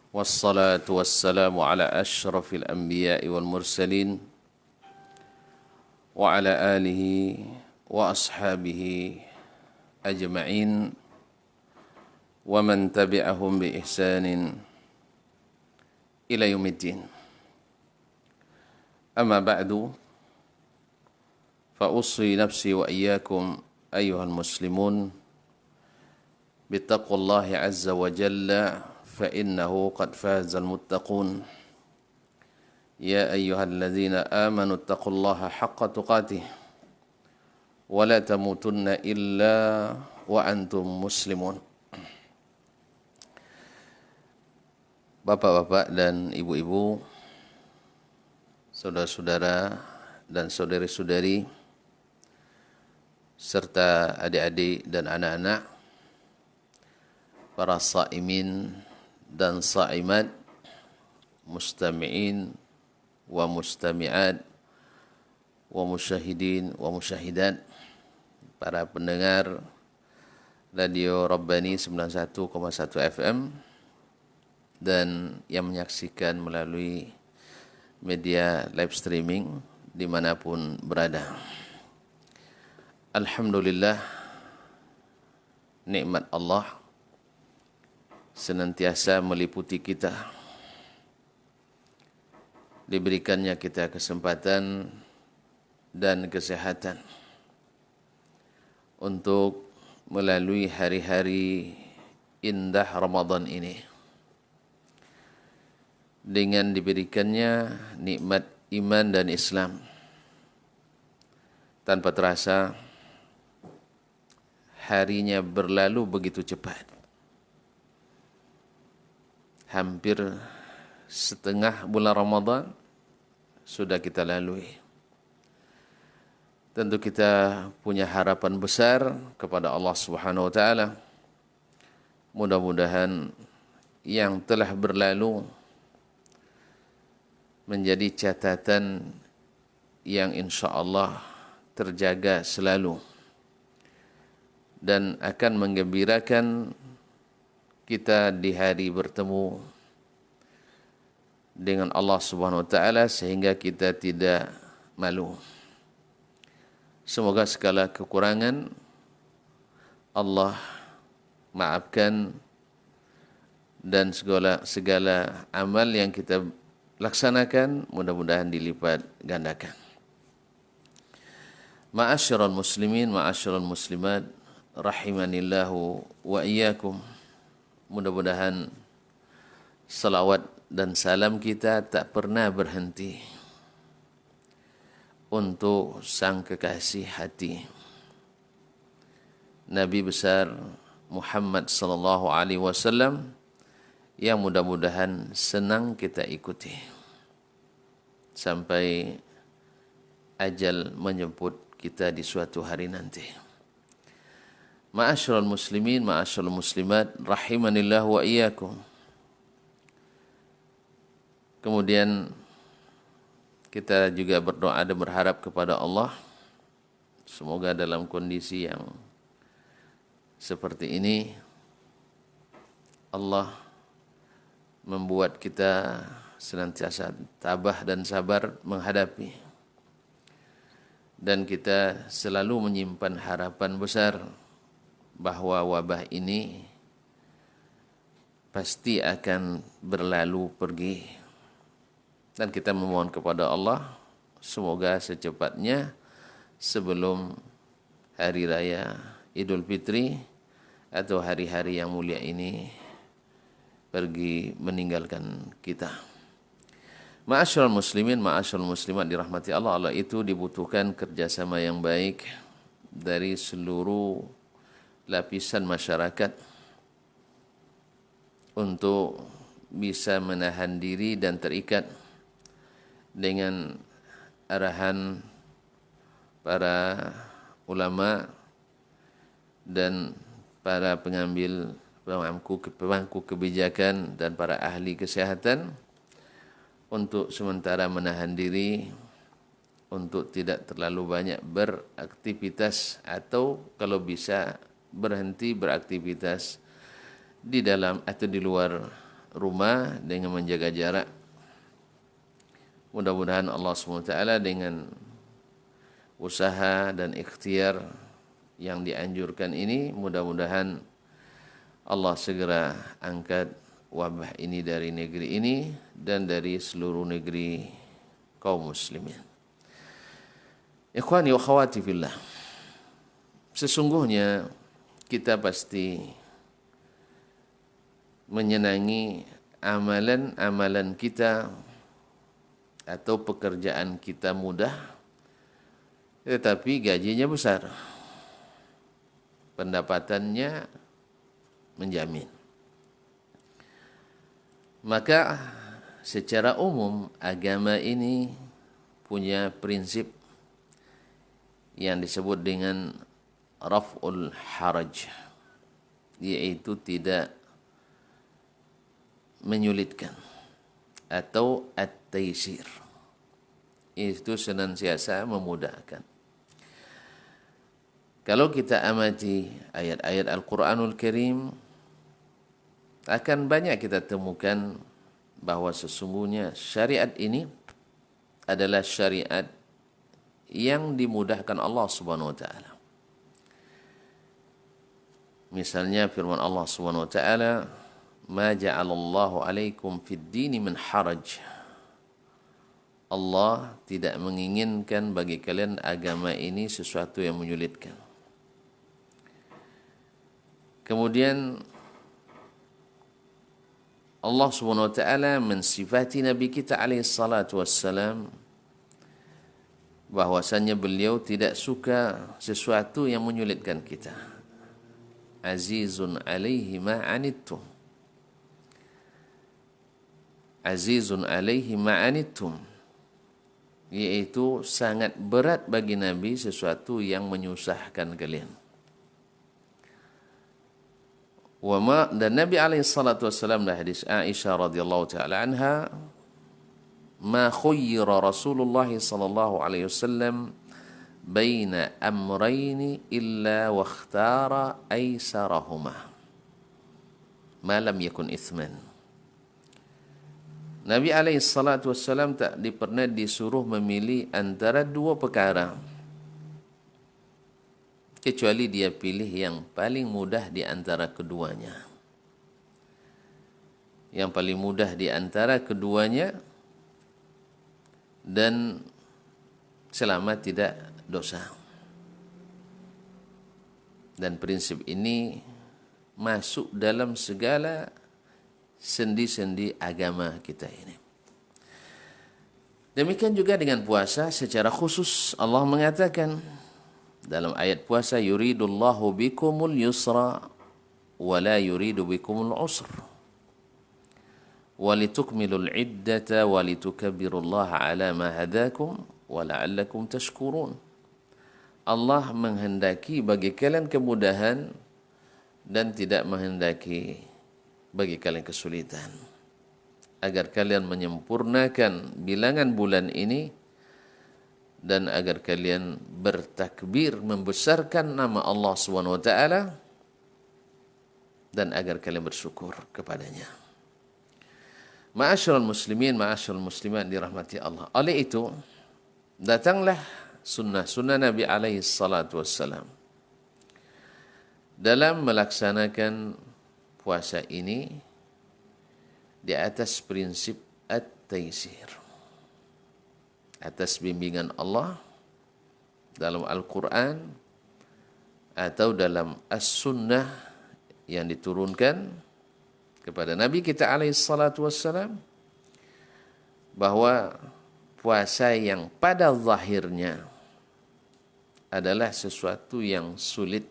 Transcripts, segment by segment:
والصلاة والسلام على أشرف الأنبياء والمرسلين وعلى آله وأصحابه أجمعين ومن تبعهم بإحسان إلى يوم الدين. أما بعد فأوصي نفسي وإياكم أيها المسلمون بتقوى الله عز وجل فإنه قد فاز المتقون. يا أيها الذين آمنوا اتقوا الله حق تقاته ولا تموتن إلا وأنتم مسلمون. Bapak-bapak dan ibu-ibu, saudara-saudara dan saudari-saudari, serta adik-adik dan anak-anak, para saimin dan saimat, mustami'in wa mustami'at, wa musyahidin wa musyahidat, para pendengar Radio Rabbani 91,1 FM dan yang menyaksikan melalui media live streaming dimanapun berada. Alhamdulillah, nikmat Allah senantiasa meliputi kita. Diberikannya kita kesempatan dan kesehatan untuk melalui hari-hari indah Ramadan ini. Dengan diberikannya nikmat iman dan Islam, tanpa terasa harinya berlalu begitu cepat. Hampir setengah bulan Ramadan sudah kita lalui. Tentu kita punya harapan besar kepada Allah Subhanahu wa taala. Mudah-mudahan yang telah berlalu menjadi catatan yang insya Allah terjaga selalu dan akan menggembirakan kita di hari bertemu dengan Allah Subhanahu wa taala sehingga kita tidak malu. Semoga segala kekurangan Allah maafkan dan segala amal yang kita laksanakan mudah-mudahan dilipat gandakan. Ma'asyiral muslimin, ma'asyiral muslimat, rahimanillahu wa iyyakum. Mudah-mudahan salawat dan salam kita tak pernah berhenti untuk sang kekasih hati Nabi besar Muhammad sallallahu alaihi wasallam yang mudah-mudahan senang kita ikuti sampai ajal menjemput kita di suatu hari nanti. Ma'asyiral muslimin, ma'asyiral muslimat, rahimanillah wa iyyakum. Kemudian kita juga berdoa dan berharap kepada Allah, semoga dalam kondisi yang seperti ini Allah membuat kita senantiasa tabah dan sabar menghadapi, dan kita selalu menyimpan harapan besar bahwa wabah ini pasti akan berlalu pergi, dan kita memohon kepada Allah semoga secepatnya sebelum hari raya Idul Fitri atau hari-hari yang mulia ini pergi meninggalkan kita. Ma'asyiral muslimin, ma'asyiral muslimat dirahmati Allah. Allah itu dibutuhkan kerjasama yang baik dari seluruh lapisan masyarakat untuk bisa menahan diri dan terikat dengan arahan para ulama dan para pemangku kebijakan dan para ahli kesehatan untuk sementara menahan diri untuk tidak terlalu banyak beraktivitas atau kalau bisa berhenti beraktivitas di dalam atau di luar rumah dengan menjaga jarak. Mudah-mudahan Allah SWT dengan usaha dan ikhtiar yang dianjurkan ini, mudah-mudahan Allah segera angkat wabah ini dari negeri ini dan dari seluruh negeri kaum muslimin. Ikhwani wa akhwati fillah, sesungguhnya kita pasti menyenangi amalan-amalan kita atau pekerjaan kita mudah, tetapi gajinya besar, pendapatannya menjamin. Maka secara umum agama ini punya prinsip yang disebut dengan raf'ul haraj, yaitu tidak menyulitkan, atau at-taisir, itu senantiasa memudahkan. Kalau kita amati ayat-ayat Al-Quranul Karim, akan banyak kita temukan bahwa sesungguhnya syariat ini adalah syariat yang dimudahkan Allah Subhanahu wa taala. Misalnya firman Allah Subhanahu wa taala, "Ma ja'alallahu 'alaikum fid dini min haraj." Allah tidak menginginkan bagi kalian agama ini sesuatu yang menyulitkan. Kemudian Allah Subhanahu wa taala mensifati Nabi kita alaihi salatu wassalam bahwasanya beliau tidak suka sesuatu yang menyulitkan kita. Azizun alaihi ma anittum. Azizun alaihi ma anittum, yaitu sangat berat bagi Nabi sesuatu yang menyusahkan kalian. Dan Nabi alaihi salatu wassalam dalam hadis Aisyah radhiyallahu taala anha, ma khuyyira Rasulullah sallallahu alaihi wasallam baina amrayni illa wakhtara aisarahuma ma lam yakun ithman. Nabi alaihi salatu wassalam tak pernah disuruh memilih antara dua perkara, kecuali dia pilih yang paling mudah di antara keduanya. Yang paling mudah di antara keduanya dan selama tidak dosa. Dan prinsip ini masuk dalam segala sendi-sendi agama kita ini. Demikian juga dengan puasa secara khusus. Allah mengatakan dalam ayat puasa, yuridullahu bikumul yusra wa la yuridu bikumul usra walitukmilul iddata walitukabbirullaha ala ma hadakum wa la'allakum tashkurun. Allah menghendaki bagi kalian kemudahan dan tidak menghendaki bagi kalian kesulitan, agar kalian menyempurnakan bilangan bulan ini dan agar kalian bertakbir membesarkan nama Allah Subhanahu wa taala dan agar kalian bersyukur kepadanya. Ma'asyiral muslimin, ma'asyiral muslimat dirahmati Allah. Oleh itu, datanglah sunnah Nabi alaihi salatu wassalam dalam melaksanakan puasa ini di atas prinsip at-taisir, atas bimbingan Allah dalam Al-Quran atau dalam As-Sunnah yang diturunkan kepada Nabi kita alaihi salatu wassalam, bahwa puasa yang pada zahirnya adalah sesuatu yang sulit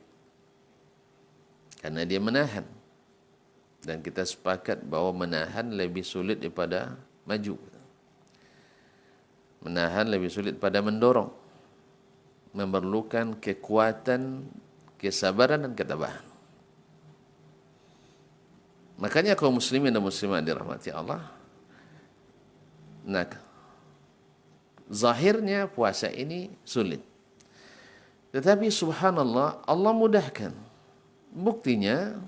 karena dia menahan, dan kita sepakat bahwa menahan lebih sulit daripada maju. Menahan lebih sulit pada mendorong, memerlukan kekuatan, kesabaran dan ketabahan. Makanya kaum muslimin dan muslimat dirahmati Allah, nah, zahirnya puasa ini sulit, tetapi subhanallah Allah mudahkan. Buktinya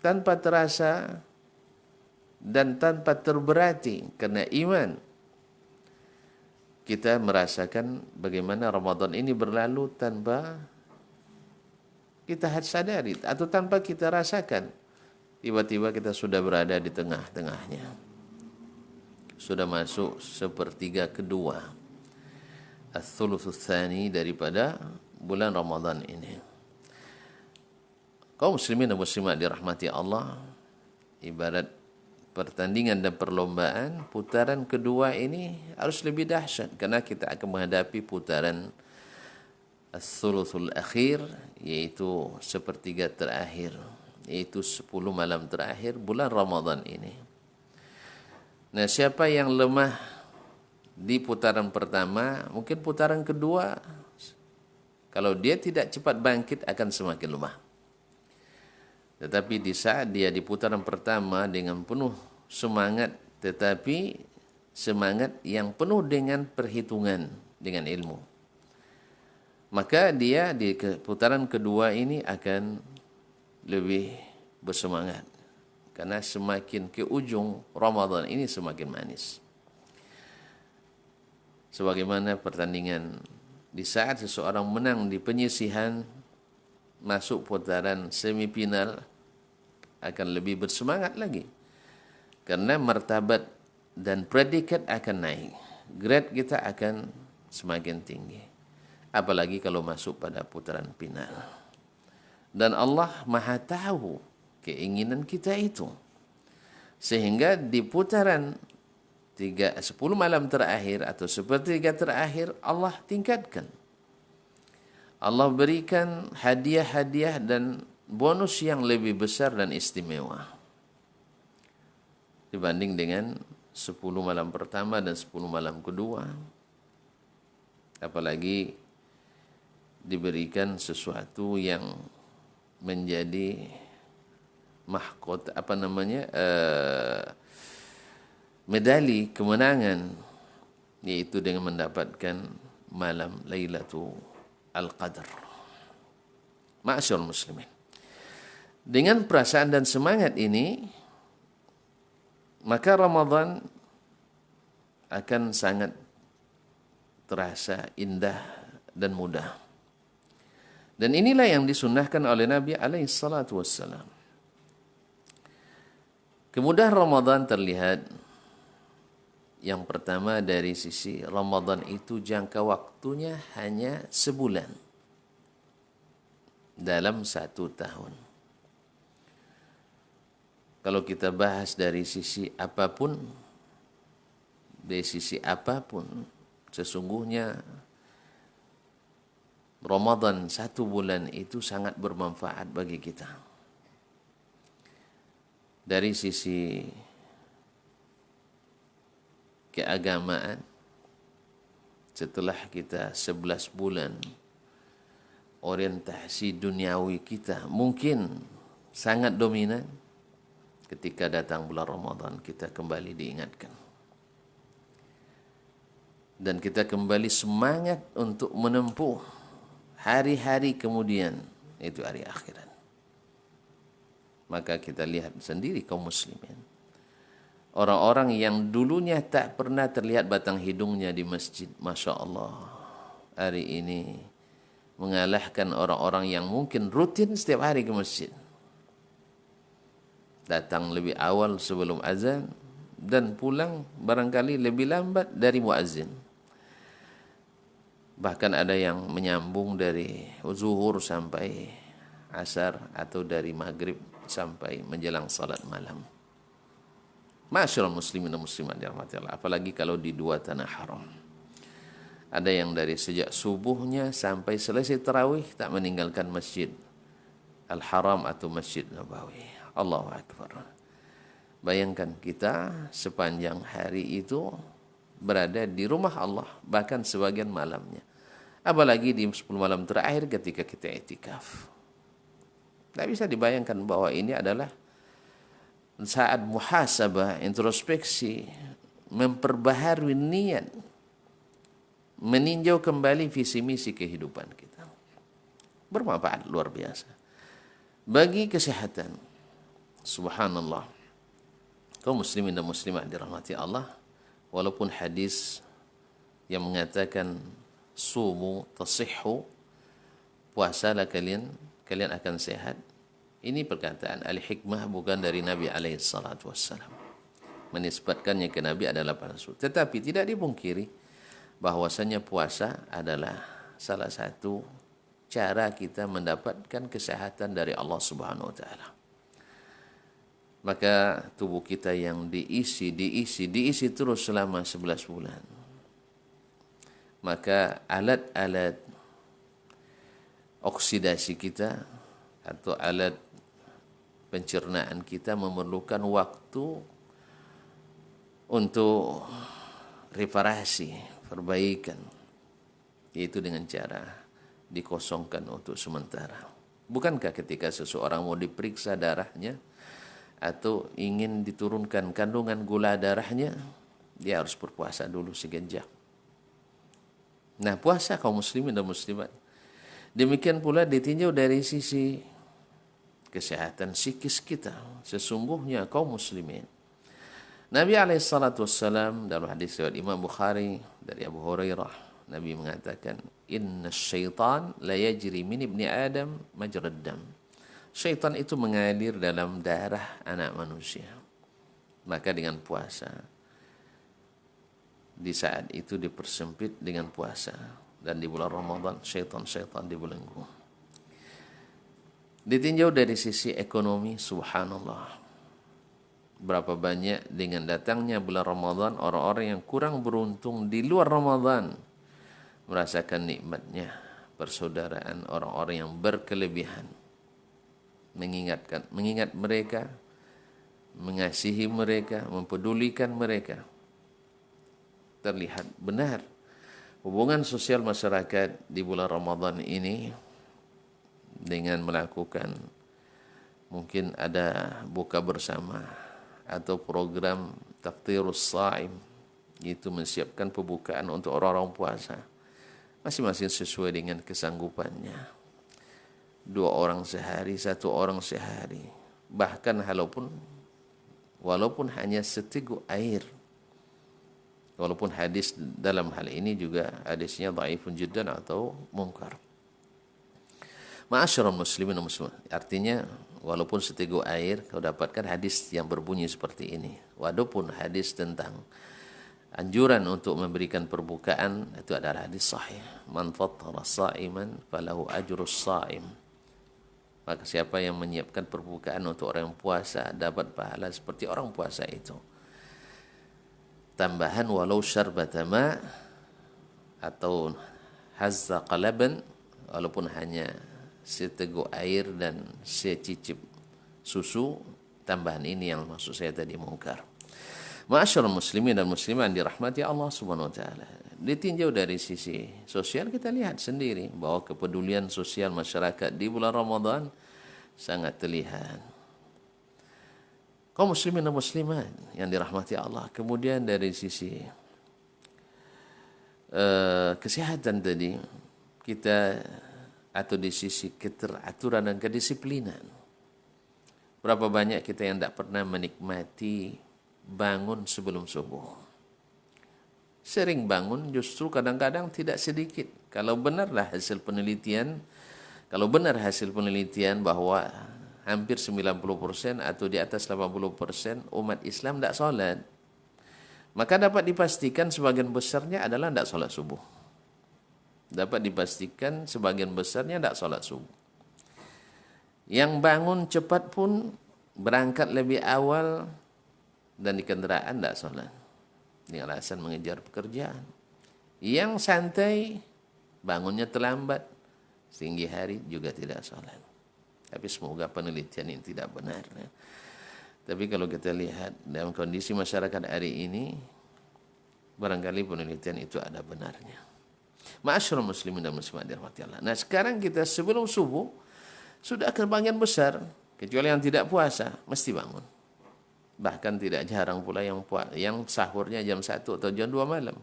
tanpa terasa dan tanpa terberati karena iman. Kita merasakan bagaimana Ramadan ini berlalu tanpa kita sadari atau tanpa kita rasakan. Tiba-tiba kita sudah berada di tengah-tengahnya. Sudah masuk sepertiga kedua, ats-tsuluts tsani daripada bulan Ramadan ini. Kaum muslimin dan muslimat dirahmati Allah, ibarat pertandingan dan perlombaan, putaran kedua ini harus lebih dahsyat karena kita akan menghadapi putaran ats-tsulusul akhir, yaitu sepertiga terakhir, yaitu 10 malam terakhir bulan Ramadan ini. Nah, siapa yang lemah di putaran pertama, mungkin putaran kedua, kalau dia tidak cepat bangkit akan semakin lemah. Tetapi di saat dia di putaran pertama dengan penuh semangat, tetapi semangat yang penuh dengan perhitungan, dengan ilmu, maka dia di putaran kedua ini akan lebih bersemangat. Karena semakin ke ujung Ramadan ini semakin manis. Sebagaimana pertandingan di saat seseorang menang di penyisihan, masuk putaran semifinal akan lebih bersemangat lagi. Karena martabat dan predikat akan naik. Grade kita akan semakin tinggi. Apalagi kalau masuk pada putaran final. Dan Allah Maha tahu keinginan kita itu. Sehingga di putaran 10 malam terakhir atau sepertiga terakhir Allah tingkatkan. Allah berikan hadiah-hadiah dan bonus yang lebih besar dan istimewa dibanding dengan 10 malam pertama dan 10 malam kedua. Apalagi diberikan sesuatu yang menjadi mahkota, medali kemenangan, yaitu dengan mendapatkan malam Lailatul Qadar. Ma'asyiral muslimin, dengan perasaan dan semangat ini, maka Ramadan akan sangat terasa indah dan mudah. Dan inilah yang disunnahkan oleh Nabi SAW. Kemudahan Ramadan terlihat yang pertama dari sisi Ramadan itu jangka waktunya hanya sebulan dalam 1 tahun. Kalau kita bahas dari sisi apapun, sesungguhnya Ramadan 1 bulan itu sangat bermanfaat bagi kita. Dari sisi keagamaan, setelah kita 11 bulan, orientasi duniawi kita mungkin sangat dominan. Ketika datang bulan Ramadan, kita kembali diingatkan. Dan kita kembali semangat untuk menempuh hari-hari kemudian, itu hari akhirat. Maka kita lihat sendiri kaum muslimin, orang-orang yang dulunya tak pernah terlihat batang hidungnya di masjid, Masya Allah, hari ini mengalahkan orang-orang yang mungkin rutin setiap hari ke masjid. Datang lebih awal sebelum azan dan pulang barangkali lebih lambat dari muazzin. Bahkan ada yang menyambung dari zuhur sampai asar atau dari maghrib sampai menjelang salat malam. Ma'asyiral muslimin dan muslimat dirahmati Allah, apalagi kalau di 2 tanah haram. Ada yang dari sejak subuhnya sampai selesai tarawih tak meninggalkan masjid Al-Haram atau Masjid Nabawi. Allahu Akbar. Bayangkan kita sepanjang hari itu berada di rumah Allah, bahkan sebagian malamnya. Apalagi di 10 malam terakhir ketika kita i'tikaf. Tidak bisa dibayangkan bahwa ini adalah saat muhasabah, introspeksi, memperbaharui niat, meninjau kembali visi misi kehidupan kita. Bermanfaat luar biasa. Bagi kesehatan, subhanallah, Kaum muslimin dan muslimat dirahmati Allah, walaupun hadis yang mengatakan sumu tasihhu, puasalah kalian akan sehat. Ini perkataan al-hikmah, bukan dari Nabi alaihi salatu wassalam. Menisbatkannya ke Nabi adalah palsu. Tetapi tidak dipungkiri bahwasanya puasa adalah salah satu cara kita mendapatkan kesehatan dari Allah Subhanahu wa taala. Maka tubuh kita yang diisi terus selama 11 bulan. Maka alat-alat oksidasi kita atau alat pencernaan kita memerlukan waktu untuk reparasi, perbaikan, yaitu dengan cara dikosongkan untuk sementara. Bukankah ketika seseorang mau diperiksa darahnya atau ingin diturunkan kandungan gula darahnya, dia harus berpuasa dulu sekejap. Nah, puasa kaum muslimin dan muslimat demikian pula ditinjau dari sisi kesehatan psikis kita. Sesungguhnya kaum muslimin, Nabi alaihissalam dalam hadis riwayat Imam Bukhari dari Abu Hurairah, Nabi mengatakan, inna syaitan la yajri min ibni Adam majrad dam. Syaitan itu mengalir dalam darah anak manusia. Maka dengan puasa, di saat itu dipersempit dengan puasa. Dan di bulan Ramadan, syaitan dibelenggu. Ditinjau dari sisi ekonomi, subhanallah, berapa banyak dengan datangnya bulan Ramadan orang-orang yang kurang beruntung di luar Ramadan merasakan nikmatnya persaudaraan orang-orang yang berkelebihan, mengingat mereka, mengasihi mereka, mempedulikan mereka. Terlihat benar hubungan sosial masyarakat di bulan Ramadan ini dengan melakukan, mungkin ada buka bersama atau program taftirus shaim, yaitu menyiapkan pembukaan untuk orang-orang puasa, masing-masing sesuai dengan kesanggupannya. 2 orang sehari, 1 orang sehari, bahkan walaupun hanya seteguk air. Walaupun hadis dalam hal ini juga hadisnya dhaifun jiddan atau mungkar. Ma'asyiral muslimin dan muslimat, artinya walaupun seteguk air kau dapatkan hadis yang berbunyi seperti ini. Walaupun hadis tentang anjuran untuk memberikan perbukaan itu adalah hadis sahih. Man fattara sha'iman falahu ajrus sha'im. Maka siapa yang menyiapkan perbukaan untuk orang yang puasa dapat pahala seperti orang puasa itu. Tambahan walau syarbata ma atau hazza qalaban, walaupun hanya seteguk air dan secicip susu, tambahan ini yang maksud saya tadi mungkar. Ma'asyiral muslimin dan muslimat dirahmati Allah Subhanahu wa taala. Ditinjau dari sisi sosial, kita lihat sendiri bahwa kepedulian sosial masyarakat di bulan Ramadan sangat terlihat. Kaum muslimin dan muslimat yang dirahmati Allah. Kemudian dari sisi kesehatan tadi, kita atau di sisi keteraturan dan kedisiplinan. Berapa banyak kita yang tidak pernah menikmati bangun sebelum subuh. Sering bangun justru kadang-kadang tidak sedikit. Kalau benar hasil penelitian bahwa hampir 90% atau di atas 80% umat Islam tidak sholat, maka dapat dipastikan sebagian besarnya adalah tidak sholat subuh. Dapat dipastikan sebagian besarnya tidak sholat subuh. Yang bangun cepat pun berangkat lebih awal dan di kendaraan tidak sholat, dengan alasan mengejar pekerjaan. Yang santai bangunnya terlambat, tinggi hari juga tidak sholat. Tapi semoga penelitian ini tidak benar. Tapi kalau kita lihat dalam kondisi masyarakat hari ini, barangkali penelitian itu ada benarnya. Ma'asyiral muslimin dan muslimat dirahmati Allah. Nah, sekarang kita sebelum subuh sudah kebagian besar, kecuali yang tidak puasa mesti bangun. Bahkan tidak jarang pula yang sahurnya jam 1 atau jam 2 malam.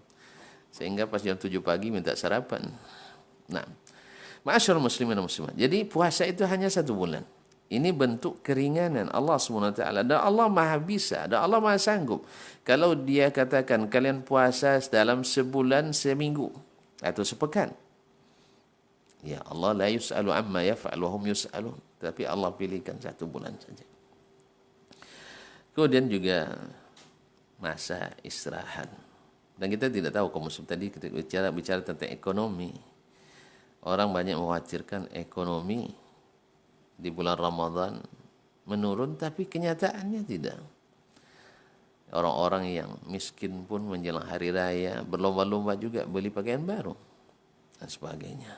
Sehingga pas jam 7 pagi minta sarapan. Nah, ma'asyiral muslimin dan muslimat. Jadi puasa itu hanya 1 bulan. Ini bentuk keringanan Allah SWT. Dan Allah maha bisa, dan Allah maha sanggup. Kalau dia katakan kalian puasa dalam sebulan seminggu atau sepekan, ya Allah la yus'alu amma yaf'al wa hum yus'alun. Tapi Allah pilihkan 1 bulan saja. Kemudian juga masa istirahat. Dan kita tidak tahu, kaum muslim tadi ketika bicara tentang ekonomi, orang banyak mengkhawatirkan ekonomi di bulan Ramadan menurun, tapi kenyataannya tidak. Orang-orang yang miskin pun menjelang hari raya berlomba-lomba juga beli pakaian baru dan sebagainya.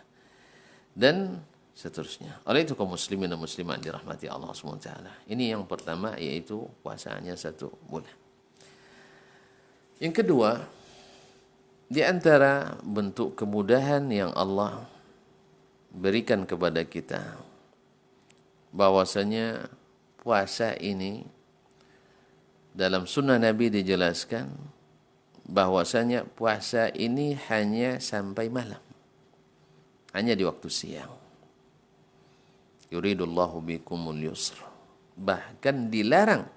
Dan seterusnya. Oleh itu kaum muslimin dan muslimat dirahmati Allah SWT. Ini yang pertama, yaitu puasanya 1 bulan. Yang kedua, di antara bentuk kemudahan yang Allah berikan kepada kita, bahwasanya puasa ini dalam sunnah Nabi dijelaskan bahwasanya puasa ini hanya sampai malam, hanya di waktu siang. Yuridullahu bikumul yusr. Bahkan dilarang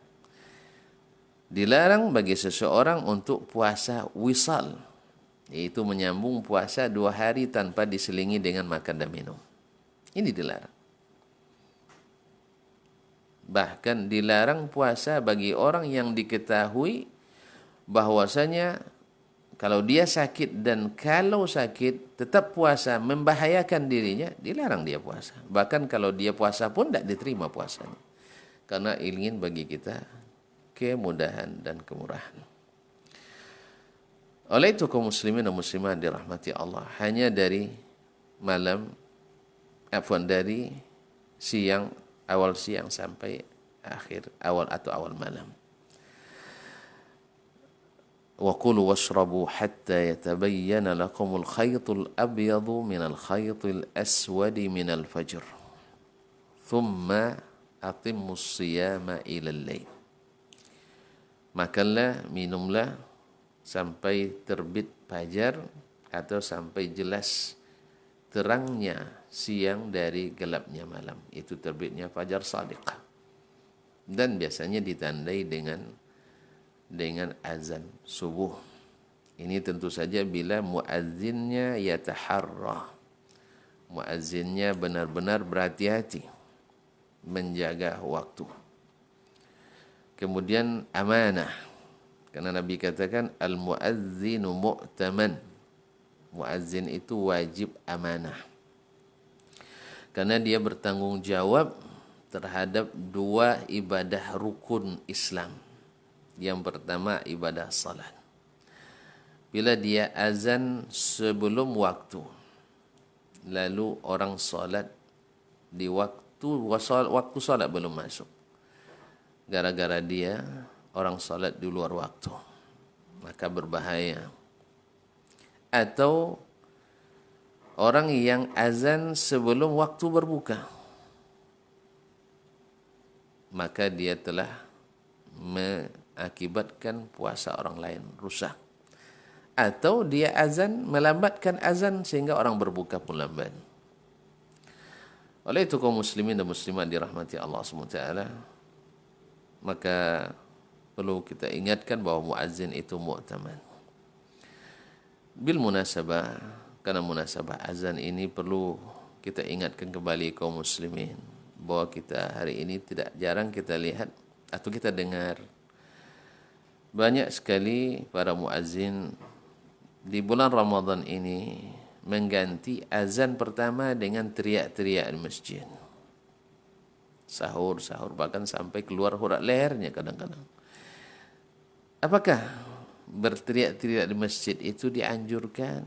bagi seseorang untuk puasa wisal, yaitu menyambung puasa 2 hari tanpa diselingi dengan makan dan minum. Ini dilarang. Bahkan dilarang puasa bagi orang yang diketahui bahwasanya kalau dia sakit, dan kalau sakit tetap puasa membahayakan dirinya, dilarang dia puasa. Bahkan kalau dia puasa pun tidak diterima puasanya. Karena ingin bagi kita kemudahan dan kemurahan. Oleh itu kaum muslimin dan muslimat dirahmati Allah, hanya dari dari siang, awal siang sampai awal malam. Wa kulu washrabu hatta yatabayyana lakumul khaytul abyadu minal khaytil aswadi minal fajr. Thumma atimmus siyama ilal lail. Makanlah, minumlah sampai terbit fajar atau sampai jelas terangnya siang dari gelapnya malam. Itu terbitnya fajar shadiq. Dan biasanya ditandai dengan azan subuh. Ini tentu saja bila muazzinnya yataharrah. Muazzinnya benar-benar berhati-hati menjaga waktu. Kemudian amanah. Karena Nabi katakan al-muazzinu mu'taman. Muazzin itu wajib amanah. Karena dia bertanggung jawab terhadap 2 ibadah rukun Islam. Yang pertama ibadah salat. Bila dia azan sebelum waktu, lalu orang salat di waktu salat belum masuk, gara-gara dia orang salat di luar waktu, maka berbahaya. Atau orang yang azan sebelum waktu berbuka, maka dia telah mengakibatkan puasa orang lain rusak. Atau dia azan, melambatkan azan sehingga orang berbuka pun lambat. Oleh itu kaum muslimin dan muslimat dirahmati Allah SWT, maka perlu kita ingatkan bahwa muazzin itu mu'taman. Bil munasabah, karena munasabah azan ini perlu kita ingatkan kembali kaum muslimin bahwa kita hari ini jarang kita lihat atau kita dengar banyak sekali para muazzin di bulan Ramadan ini mengganti azan pertama dengan teriak-teriak di masjid. Sahur, bahkan sampai keluar urat lehernya kadang-kadang. Apakah berteriak-teriak di masjid itu dianjurkan?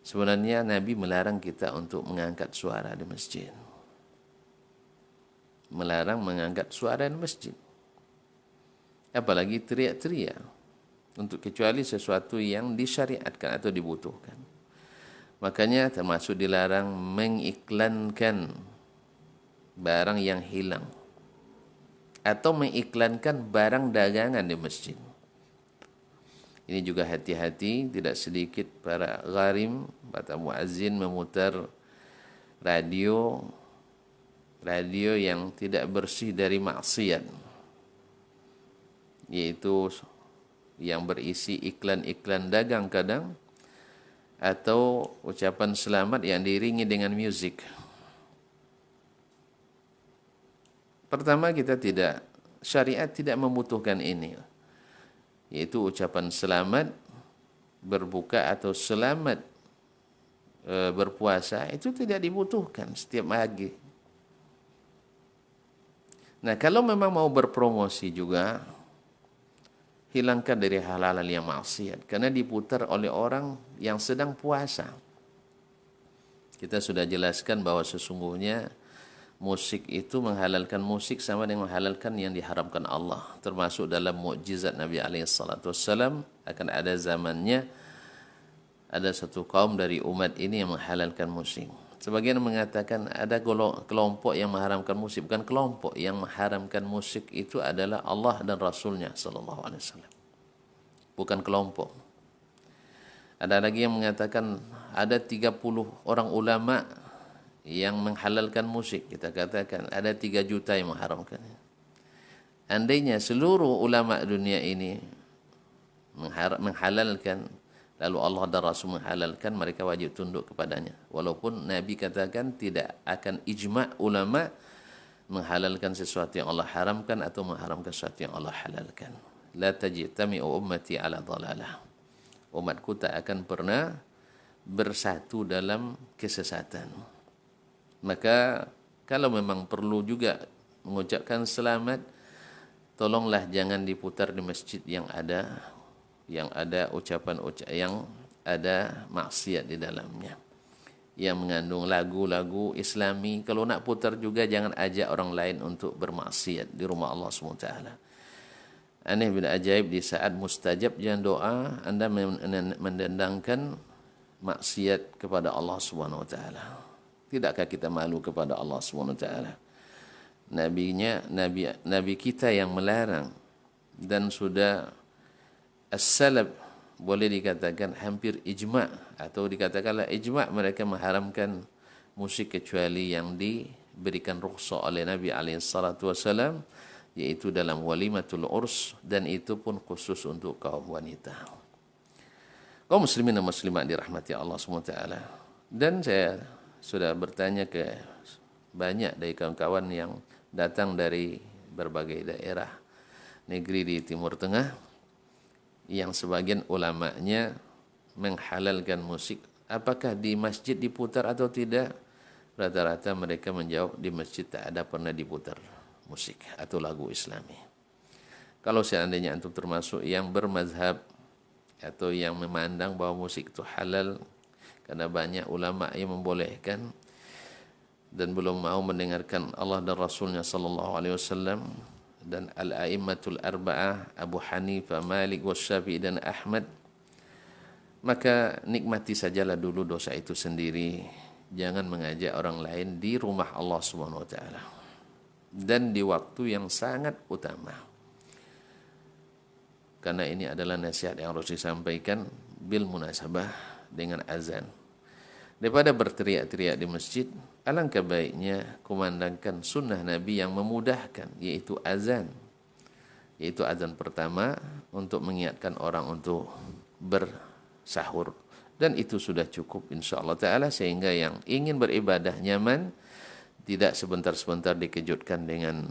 Sebenarnya Nabi melarang kita untuk mengangkat suara di masjid. Melarang mengangkat suara di masjid. Apalagi teriak-teriak. Untuk kecuali sesuatu yang disyariatkan atau dibutuhkan. Makanya termasuk dilarang mengiklankan barang yang hilang. Atau mengiklankan barang dagangan di masjid. Ini juga hati-hati, tidak sedikit para gharim, kata muazzin memutar radio yang tidak bersih dari maksiat, yaitu yang berisi iklan-iklan dagang kadang, atau ucapan selamat yang diiringi dengan musik. Pertama, syariat tidak membutuhkan ini, yaitu ucapan selamat berbuka atau selamat berpuasa, itu tidak dibutuhkan setiap pagi. Nah, kalau memang mau berpromosi juga, hilangkan dari hal-hal yang maksiat, karena diputar oleh orang yang sedang puasa. Kita sudah jelaskan bahwa sesungguhnya musik itu menghalalkan musik sama dengan menghalalkan yang diharamkan Allah. Termasuk dalam mukjizat Nabi SAW, akan ada zamannya ada satu kaum dari umat ini yang menghalalkan musik. Sebagian mengatakan ada kelompok yang mengharamkan musik. Bukan kelompok yang mengharamkan musik, itu adalah Allah dan Rasulnya SAW. Bukan kelompok. Ada lagi yang mengatakan ada 30 orang ulama yang menghalalkan musik. Kita katakan ada 3 juta yang mengharamkan. Andainya seluruh ulama dunia ini menghalalkan, lalu Allah dan Rasul menghalalkan, mereka wajib tunduk kepadanya. Walaupun Nabi katakan tidak akan ijma' ulama menghalalkan sesuatu yang Allah haramkan atau mengharamkan sesuatu yang Allah halalkan. La tajtami'u ummati ala dhalalah. Umatku tak akan pernah bersatu dalam kesesatan. Maka kalau memang perlu juga mengucapkan selamat, tolonglah jangan diputar di masjid yang ada ucapan-ucapan yang ada maksiat di dalamnya, yang mengandung lagu-lagu Islami. Kalau nak putar juga jangan ajak orang lain untuk bermaksiat di rumah Allah SWT. Aneh bin ajaib, di saat mustajab jangan doa, anda mendendangkan maksiat kepada Allah SWT. Tidakkah kita malu kepada Allah SWT? Nabi kita yang melarang, dan sudah as-salaf boleh dikatakan hampir ijma' atau dikatakanlah ijma' mereka mengharamkan musik kecuali yang diberikan rukhsah oleh Nabi SAW, yaitu dalam walimatul urs, dan itu pun khusus untuk kaum wanita. Kaum muslimin dan muslimat dirahmati Allah SWT. Dan saya sudah bertanya ke banyak dari kawan-kawan yang datang dari berbagai daerah negeri di Timur Tengah, yang sebagian ulamanya menghalalkan musik, apakah di masjid diputar atau tidak? Rata-rata mereka menjawab di masjid tak ada pernah diputar musik atau lagu Islami. Kalau seandainya antum termasuk yang bermazhab atau yang memandang bahwa musik itu halal, karena banyak ulama yang membolehkan dan belum mau mendengarkan Allah dan Rasulnya SAW, dan al-a'immatul arba'ah Abu Hanifah, Malik, Syafi'i dan Ahmad, maka nikmati sajalah dulu dosa itu sendiri. Jangan mengajak orang lain di rumah Allah Subhanahu wa taala dan di waktu yang sangat utama. Karena ini adalah nasihat yang harus disampaikan bil munasabah dengan azan. Daripada berteriak-teriak di masjid, alangkah baiknya kumandangkan sunnah Nabi yang memudahkan, yaitu azan. Yaitu azan pertama untuk mengingatkan orang untuk bersahur. Dan itu sudah cukup insyaAllah ta'ala, sehingga yang ingin beribadah nyaman, tidak sebentar-sebentar dikejutkan dengan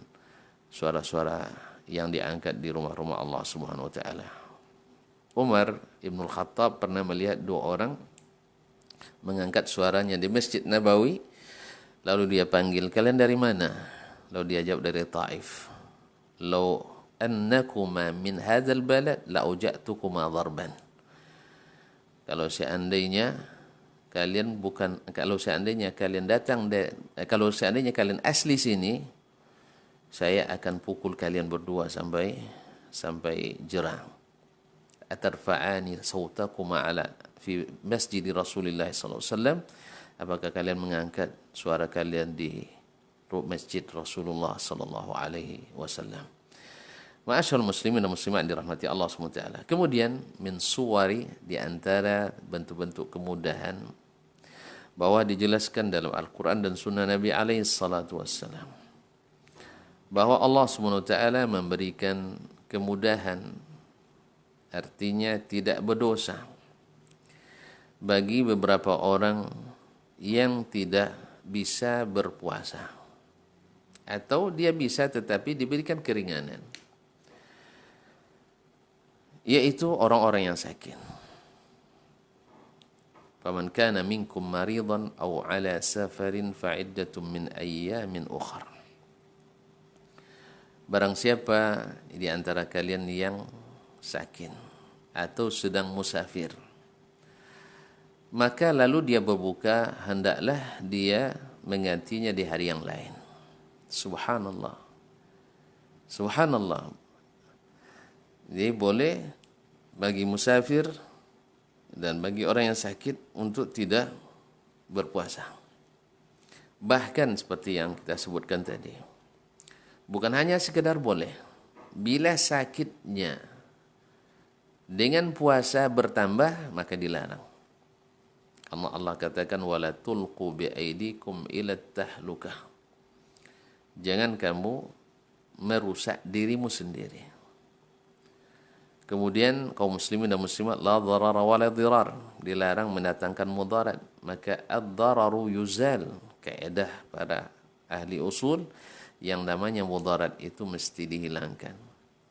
suara-suara yang diangkat di rumah-rumah Allah Subhanahu wa ta'ala. Umar Ibn Khattab pernah melihat 2 orang mengangkat suaranya di Masjid Nabawi. Lalu dia panggil, kalian dari mana? Lalu dia jawab, dari Taif. Lau annakuma min hadzal balad la uja'tukuma darban. Kalau seandainya kalian asli sini, saya akan pukul kalian berdua sampai jerang. Atarfa'ani sawtakuma ala fi masjid Rasulullah SAW. Apakah kalian mengangkat suara kalian di masjid Rasulullah sallallahu alaihi wasallam? Ma'asyarul muslimin dan muslimat dirahmati Allah SWT. Kemudian min suwari, di antara bentuk-bentuk kemudahan bahwa dijelaskan dalam Al-Quran dan Sunnah Nabi alaihi salatu wassalam bahwa Allah SWT memberikan kemudahan, artinya tidak berdosa bagi beberapa orang yang tidak bisa berpuasa, atau dia bisa tetapi diberikan keringanan, yaitu orang-orang yang sakit. Faman kana minkum maridan aw ala safarin fa'iddatun min ayyamin ukhra. Barang siapa di antara kalian yang sakit atau sedang musafir, maka lalu dia berbuka, hendaklah dia menggantinya di hari yang lain. Subhanallah. Subhanallah. Jadi boleh bagi musafir dan bagi orang yang sakit untuk tidak berpuasa. Bahkan seperti yang kita sebutkan tadi, bukan hanya sekedar boleh, bila sakitnya dengan puasa bertambah maka dilarang. Allah katakan wala tulqu bi aidikum ila tahlukah. Jangan kamu merusak dirimu sendiri. Kemudian kaum muslimin dan muslimat la dharara wa la dhirar, dilarang mendatangkan mudarat, maka ad-dhararu yuzal. Kaidah para ahli usul, yang namanya mudarat itu mesti dihilangkan.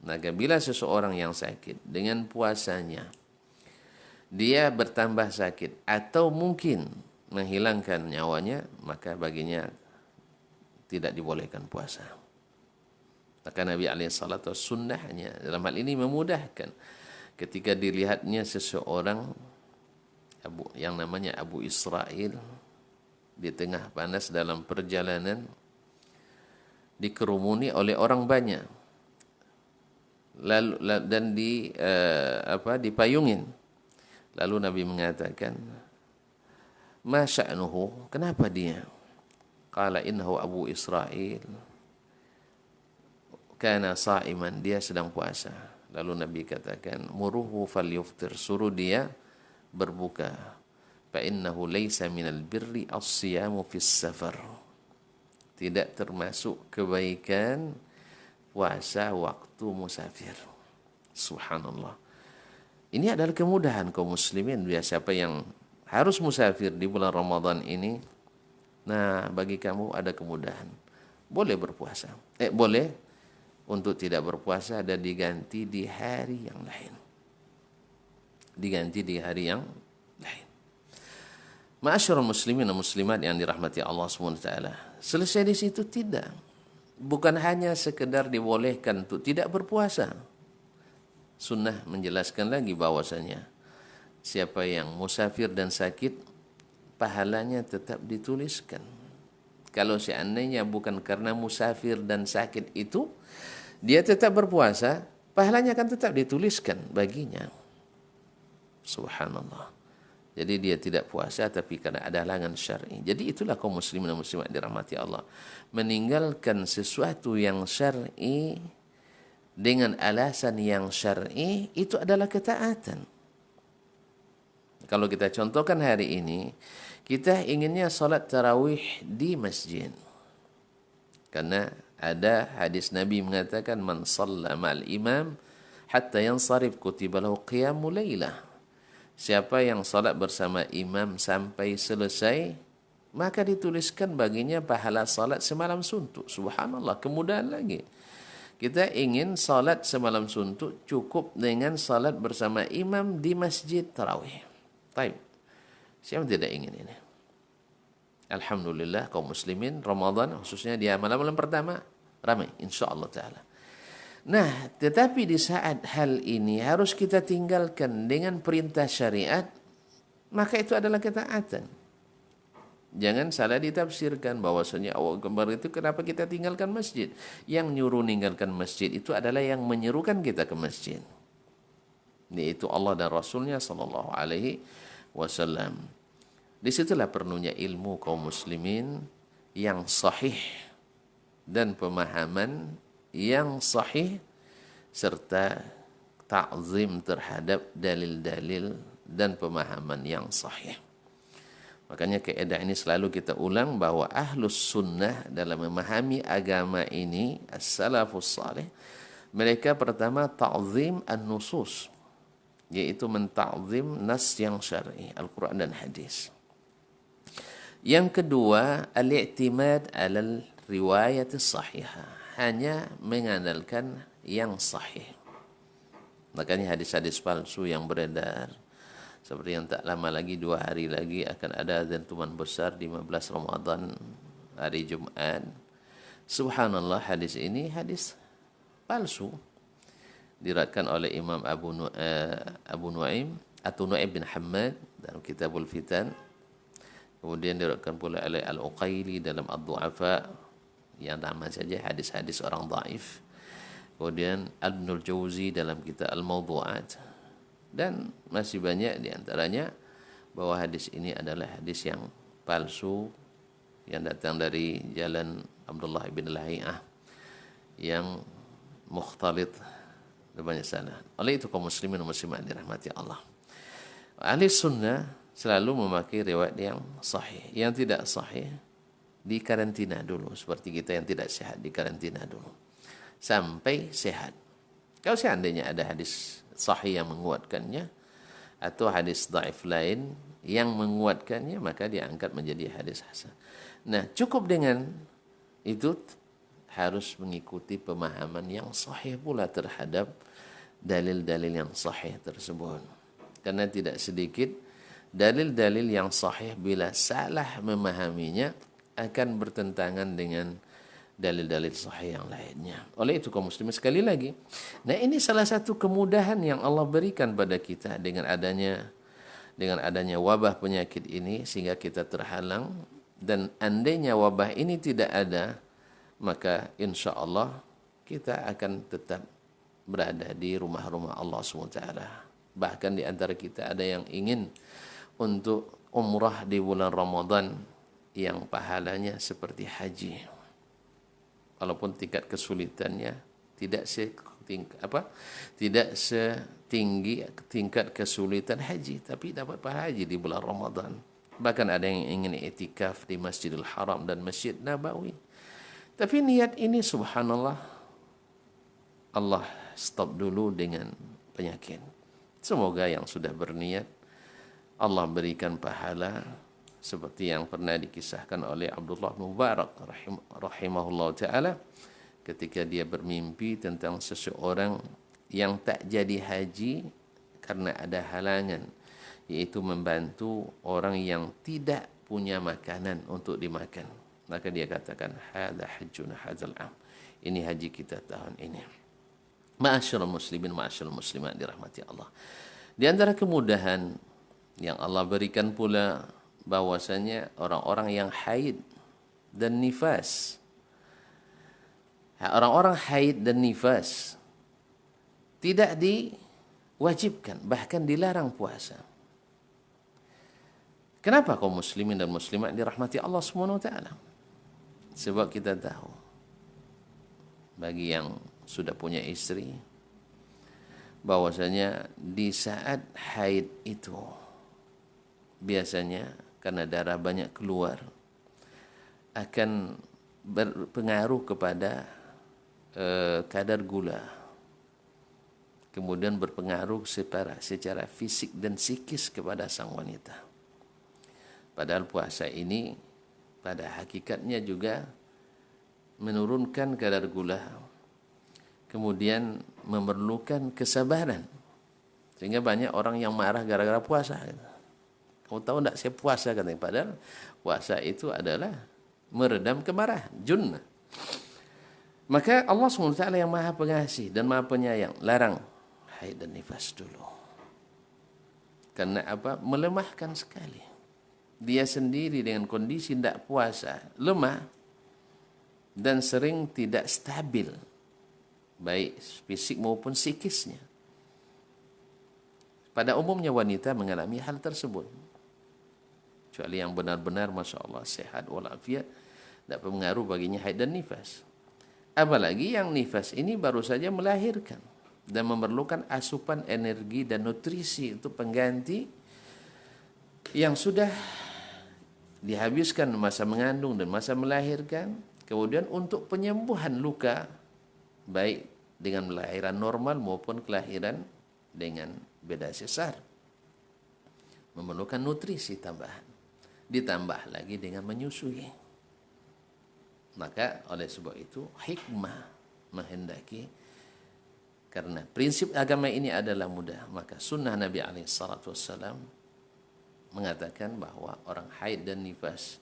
Maka bila seseorang yang sakit dengan puasanya dia bertambah sakit atau mungkin menghilangkan nyawanya, maka baginya tidak dibolehkan puasa. Maka Nabi alaihissalatu sunnahnya dalam hal ini memudahkan. Ketika dilihatnya seseorang yang namanya Abu Israel di tengah panas dalam perjalanan, dikerumuni oleh orang banyak, lalu dan dipayungin. Lalu Nabi mengatakan, "Ma sya'nuhu?" Kenapa dia? Qala innahu Abu Israel kana sa'iman, dia sedang puasa. Lalu Nabi katakan, muruhu falyuftir, suruh dia berbuka. Fa innahu laisa minal birri as-siyamu fis safar. Tidak termasuk kebaikan puasa waktu musafir. Subhanallah. Ini adalah kemudahan kaum muslimin. Siapa yang harus musafir di bulan Ramadan ini, nah bagi kamu ada kemudahan. Boleh berpuasa. Boleh untuk tidak berpuasa dan diganti di hari yang lain. Diganti di hari yang lain. Ma'asyiral muslimin dan muslimat yang dirahmati Allah SWT. Selesai di situ tidak. Bukan hanya sekedar dibolehkan untuk tidak berpuasa. Sunnah menjelaskan lagi bahwasanya siapa yang musafir dan sakit, pahalanya tetap dituliskan. Kalau seandainya bukan karena musafir dan sakit itu, dia tetap berpuasa, pahalanya akan tetap dituliskan baginya. Subhanallah. Jadi dia tidak puasa tapi karena ada halangan syar'i. Jadi itulah kaum muslimin dan muslimat dirahmati Allah. Meninggalkan sesuatu yang syar'i dengan alasan yang syar'i itu adalah ketaatan. Kalau kita contohkan hari ini, kita inginnya salat tarawih di masjid. Karena ada hadis Nabi mengatakan man shalla ma'al imam hatta yansarif kutiba lahu qiyamul lailah. Siapa yang salat bersama imam sampai selesai, maka dituliskan baginya pahala salat semalam suntuk. Subhanallah, kemudahan lagi. Kita ingin salat semalam suntuk cukup dengan salat bersama imam di masjid tarawih. Baik. Siapa tidak ingin ini? Alhamdulillah kaum muslimin Ramadan khususnya di malam-malam pertama ramai insyaallah taala. Nah, tetapi di saat hal ini harus kita tinggalkan dengan perintah syariat, maka itu adalah ketaatan. Jangan salah ditafsirkan bahwasanya Allah Akbar itu kenapa kita tinggalkan masjid. Yang nyuruh meninggalkan masjid itu adalah yang menyerukan kita ke masjid. Yaitu Allah dan Rasulnya sallallahu alaihi wasallam. Disitulah perlunya ilmu kaum muslimin yang sahih dan pemahaman yang sahih serta ta'zim terhadap dalil-dalil dan pemahaman yang sahih. Makanya kaidah ini selalu kita ulang bahwa ahlus sunnah dalam memahami agama ini, as-salafus salih, mereka pertama ta'zim an-nusus, yaitu menta'zim nas yang syar'i, Al-Quran dan hadis. Yang kedua, al-i'timad alal riwayat sahihah, hanya mengandalkan yang sahih. Makanya hadis-hadis palsu yang beredar, seperti yang tak lama lagi, 2 hari lagi akan ada azan tuman besar 15 Ramadan, hari Jumat. Subhanallah, hadis ini hadis palsu. Diriwayatkan oleh Imam Abu Nuaim atau Nuaim bin Hammad dalam Kitabul Fitan. Kemudian diriwayatkan pula oleh Al-Uqaili dalam Ad-Du'afa, yang nama saja hadis-hadis orang dhaif. Kemudian Ibnul Jauzi dalam kitab Al-Mawdu'at. Dan masih banyak di antaranya bahwa hadis ini adalah hadis yang palsu, yang datang dari jalan Abdullah bin Lahiyah, yang mukhtalit dan banyak salah. Oleh itu kaum muslimin dan muslimat dirahmati Allah, ahli sunnah selalu memakai riwayat yang sahih. Yang tidak sahih dikarantina dulu, seperti kita yang tidak sehat dikarantina dulu sampai sehat. Kalau seandainya ada hadis sahih yang menguatkannya atau hadis dhaif lain yang menguatkannya, maka diangkat menjadi hadis hasan. Nah, cukup dengan itu, harus mengikuti pemahaman yang sahih pula terhadap dalil-dalil yang sahih tersebut. Karena tidak sedikit dalil-dalil yang sahih bila salah memahaminya akan bertentangan dengan dalil-dalil sahih yang lainnya. Oleh itu kaum muslimin, sekali lagi, nah ini salah satu kemudahan yang Allah berikan pada kita dengan adanya wabah penyakit ini, sehingga kita terhalang. Dan andainya wabah ini tidak ada, maka insya Allah kita akan tetap berada di rumah-rumah Allah SWT. Bahkan di antara kita ada yang ingin untuk umrah di bulan Ramadan yang pahalanya seperti haji, walaupun tingkat kesulitannya tidak setinggi tingkat kesulitan haji, tapi dapat pahala haji di bulan Ramadan. Bahkan ada yang ingin i'tikaf di Masjidil Haram dan Masjid Nabawi. Tapi niat ini subhanallah Allah stop dulu dengan penyakit. Semoga yang sudah berniat Allah berikan pahala, seperti yang pernah dikisahkan oleh Abdullah bin Mubarak rahimahullah ta'ala, ketika dia bermimpi tentang seseorang yang tak jadi haji karena ada halangan, yaitu membantu orang yang tidak punya makanan untuk dimakan. Maka dia katakan, hadza hajjuna hadzal am, ini haji kita tahun ini. Ma'asyiral muslimin, ma'asyiral muslimat dirahmati Allah. Di antara kemudahan yang Allah berikan pula, bahwasanya orang-orang yang haid dan nifas, orang-orang haid dan nifas tidak diwajibkan, bahkan dilarang puasa. Kenapa kaum muslimin dan muslimat dirahmati Allah Subhanahu wa taala? Sebab kita tahu, bagi yang sudah punya istri, bahwasanya di saat haid itu biasanya karena darah banyak keluar akan berpengaruh kepada kadar gula, kemudian berpengaruh secara fisik dan psikis kepada sang wanita. Padahal puasa ini pada hakikatnya juga menurunkan kadar gula, kemudian memerlukan kesabaran, sehingga banyak orang yang marah gara-gara puasa. Kamu tahu tak, saya puasa katanya. Padahal puasa itu adalah meredam kemarahan, junnah. Maka Allah SWT yang maha pengasih dan maha penyayang larang haid dan nifas dulu. Karena apa? Melemahkan sekali. Dia sendiri dengan kondisi tidak puasa, lemah, dan sering tidak stabil, baik fisik maupun psikisnya. Pada umumnya wanita mengalami hal tersebut, kecuali yang benar-benar Masya Allah sehat walafiat, tidak berpengaruh baginya haid dan nifas. Apalagi yang nifas ini baru saja melahirkan dan memerlukan asupan energi dan nutrisi untuk pengganti yang sudah dihabiskan masa mengandung dan masa melahirkan, kemudian untuk penyembuhan luka, baik dengan kelahiran normal maupun kelahiran dengan beda sesar, memerlukan nutrisi tambahan, ditambah lagi dengan menyusui. Maka oleh sebab itu hikmah menghendaki, karena prinsip agama ini adalah mudah, maka sunnah Nabi SAW mengatakan bahwa orang haid dan nifas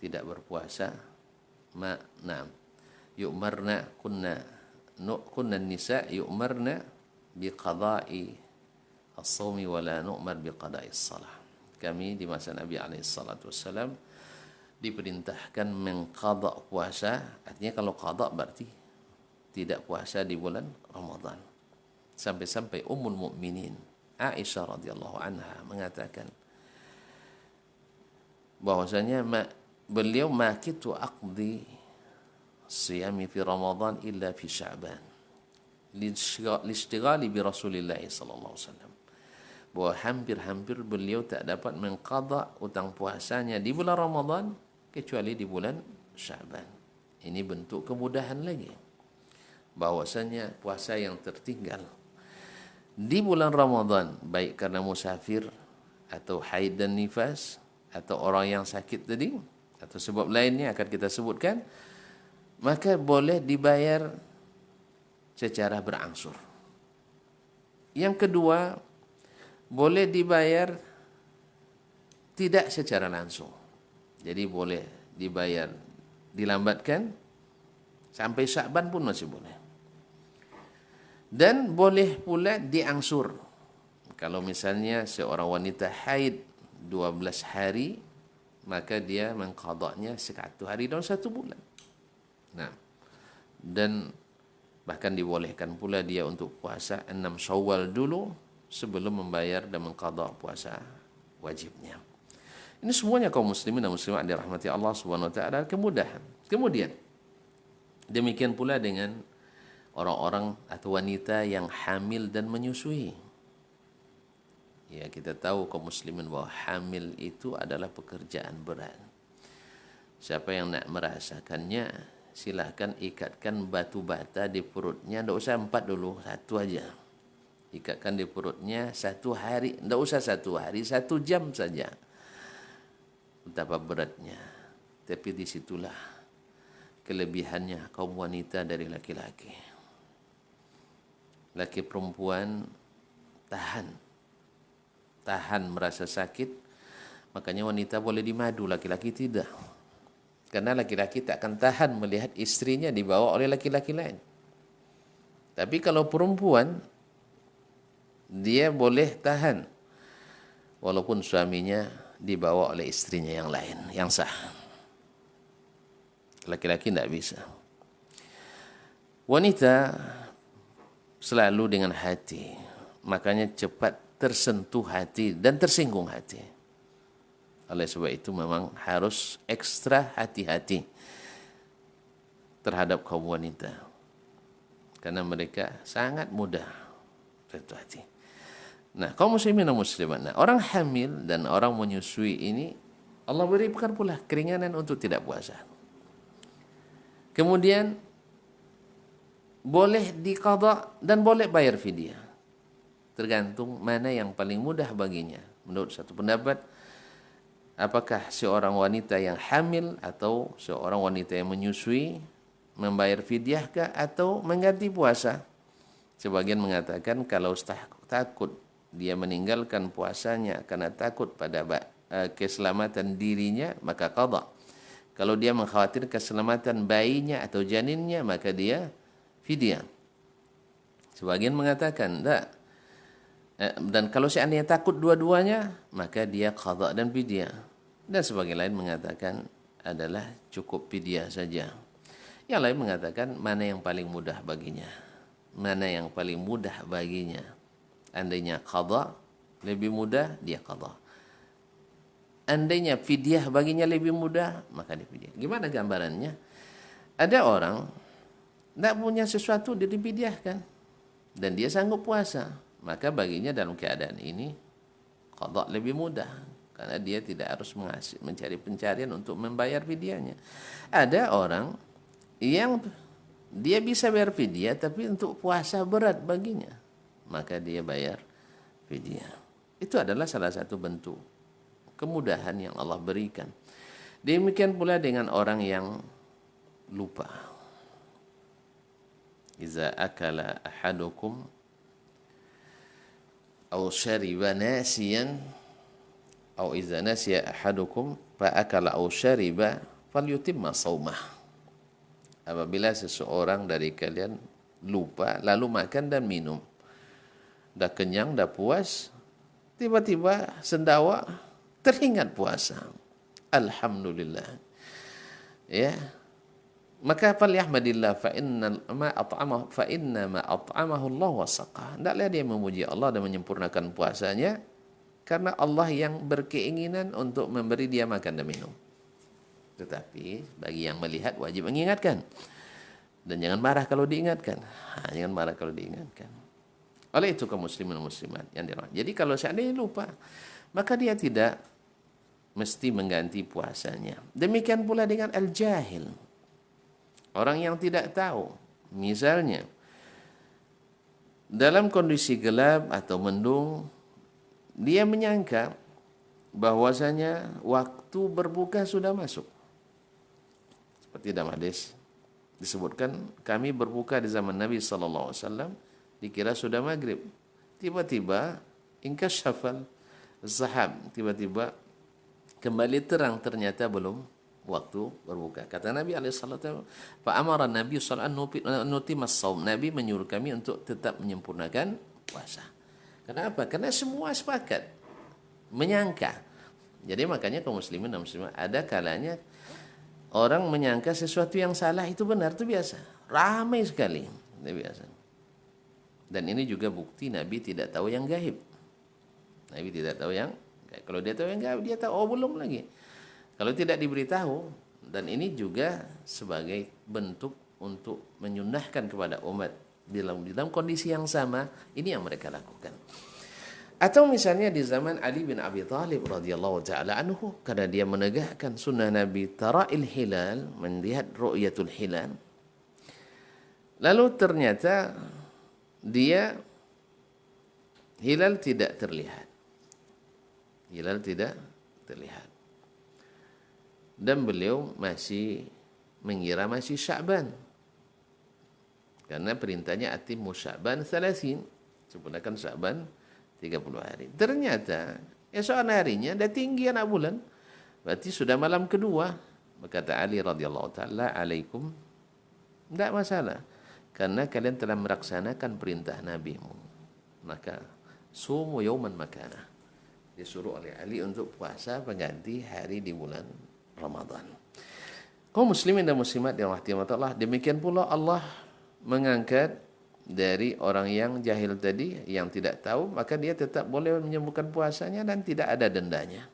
tidak berpuasa, yu'marna kunna nisa yu'marna biqada'i as-sawmi wa la nu'mar biqada'i as-salah. Kami di masa Nabi SAW diperintahkan mengqada puasa, artinya kalau qada berarti tidak puasa di bulan Ramadan. Sampai-sampai Ummul Mukminin Aisyah radhiyallahu anha mengatakan bahwasanya beliau makitu aqdi siyami fi Ramadan illa fi Sya'ban lishtighali bi Rasulillah sallallahu alaihi wasallam, bahwa hampir-hampir beliau tak dapat mengqada utang puasanya di bulan Ramadan kecuali di bulan Sya'ban. Ini bentuk kemudahan lagi, bahwasanya puasa yang tertinggal di bulan Ramadan, baik karena musafir atau haid dan nifas atau orang yang sakit tadi atau sebab lainnya akan kita sebutkan, maka boleh dibayar secara berangsur. Yang kedua, boleh dibayar tidak secara langsung. Jadi boleh dibayar dilambatkan sampai Sya'ban pun masih boleh. Dan boleh pula diangsur. Kalau misalnya seorang wanita haid 12 hari, maka dia mengqadanya 1 hari dalam 1 bulan. Nah, dan bahkan dibolehkan pula dia untuk puasa 6 Syawal dulu sebelum membayar dan mengqada puasa wajibnya. Ini semuanya kaum muslimin dan muslimat dirahmati Allah Subhanahu wa taala kemudahan. Kemudian demikian pula dengan orang-orang atau wanita yang hamil dan menyusui. Ya, kita tahu kaum muslimin bahwa hamil itu adalah pekerjaan berat. Siapa yang nak merasakannya, silahkan ikatkan batu bata di perutnya, tidak usah 4 dulu, 1 aja. Ikatkan di perutnya 1 hari, tidak usah 1 hari, 1 jam saja. Betapa beratnya. Tapi disitulah kelebihannya kaum wanita dari laki-laki. Laki perempuan tahan merasa sakit, makanya wanita boleh dimadu, laki-laki tidak. Karena laki-laki tak akan tahan melihat istrinya dibawa oleh laki-laki lain. Tapi kalau perempuan, dia boleh tahan walaupun suaminya dibawa oleh istrinya yang lain, yang sah. Laki-laki tidak bisa. Wanita selalu dengan hati, makanya cepat tersentuh hati dan tersinggung hati. Oleh sebab itu memang harus ekstra hati-hati terhadap kaum wanita, karena mereka sangat mudah tersentuh hati. Nah, kaum muslimin dan muslimat, nah, orang hamil dan orang menyusui ini Allah berikan pula keringanan untuk tidak puasa. Kemudian boleh diqadha dan boleh bayar fidyah. Tergantung mana yang paling mudah baginya. Menurut satu pendapat, apakah seorang wanita yang hamil atau seorang wanita yang menyusui membayar fidyahkah atau mengganti puasa? Sebagian mengatakan kalau takut dia meninggalkan puasanya karena takut pada keselamatan dirinya, maka qadha. Kalau dia mengkhawatirkan keselamatan bayinya atau janinnya, maka dia fidyah. Sebagian mengatakan tak. Dan kalau seandainya takut dua-duanya, maka dia qadha dan fidyah. Dan sebagian lain mengatakan adalah cukup fidyah saja. Yang lain mengatakan mana yang paling mudah baginya. Mana yang paling mudah baginya. Andainya qadha lebih mudah, dia qadha. Andainya fidyah baginya lebih mudah, maka dia fidyah. Gimana gambarannya? Ada orang tidak punya sesuatu, dia difidyahkan. Dan dia sanggup puasa. Maka baginya dalam keadaan ini qadha lebih mudah. karena dia tidak harus mencari pencarian untuk membayar fidyahnya. Ada orang yang dia bisa bayar fidyah tapi untuk puasa berat baginya, maka dia bayar fidyah. Itu adalah salah satu bentuk kemudahan yang Allah berikan. Demikian pula dengan orang yang lupa. Iza akala ahadukum aw syariba nasiyan aw iza nasiya ahadukum fa akala aw syariba falyutimma shaumah. Apabila seseorang dari kalian lupa lalu makan dan minum, dah kenyang, dah puas, tiba-tiba sendawa teringat puasa. Alhamdulillah. Ya. Maka falyahmadillah fa inna ma at'amahu Allah wa saqah. Hendaklah dia memuji Allah dan menyempurnakan puasanya karena Allah yang berkeinginan untuk memberi dia makan dan minum. Tetapi bagi yang melihat wajib mengingatkan. Dan jangan marah kalau diingatkan. Jangan marah kalau diingatkan. Oleh itu kaum muslimin dan muslimat yang dirahmati. Jadi kalau seandainya lupa, maka dia tidak mesti mengganti puasanya. Demikian pula dengan al-jahil. Orang yang tidak tahu, misalnya dalam kondisi gelap atau mendung, dia menyangka bahwasanya waktu berbuka sudah masuk. Seperti dalam hadis disebutkan, kami berbuka di zaman Nabi SAW, dikira sudah maghrib. Tiba-tiba inkasyafal zahab, tiba-tiba kembali terang, ternyata belum waktu berbuka. Kata Nabi alaihissalam, fa'amara Nabi sallallahu alaihi wasallam nutimas shaum. Nabi menyuruh kami untuk tetap menyempurnakan puasa. Kenapa? Karena semua sepakat menyangka. Jadi makanya kaum muslimin dan muslimat, ada kalanya orang menyangka sesuatu yang salah itu benar, itu biasa. Ramai sekali. Itu biasa. Dan ini juga bukti Nabi tidak tahu yang gaib. Nabi tidak tahu yang gaib. Kalau dia tahu yang gaib, dia tahu, oh belum lagi. Kalau tidak diberitahu, dan ini juga sebagai bentuk untuk menyunahkan kepada umat dalam kondisi yang sama, ini yang mereka lakukan. Atau misalnya di zaman Ali bin Abi Thalib radhiyallahu taala anhu, karena dia menegakkan sunnah Nabi tara'il hilal, melihat ru'yatul hilal. Lalu ternyata dia hilal tidak terlihat. Hilal tidak terlihat. Dan beliau masih mengira masih Sya'ban. Karena perintahnya atimmu Sya'ban 30. Sempurnakan Sya'ban 30 hari. Ternyata esok harinya dah tinggi anak bulan. Berarti sudah malam kedua. Berkata Ali radhiyallahu taala, alaikum, tidak masalah. Karena kalian telah melaksanakan perintah Nabimu. Maka sumu yauman makana. Disuruh oleh Ali untuk puasa pengganti hari di bulan Ramadan. Kaum muslimin dan muslimat yang rahimahullah Allah, demikian pula Allah mengangkat dari orang yang jahil tadi, yang tidak tahu, maka dia tetap boleh menyembuhkan puasanya dan tidak ada dendanya.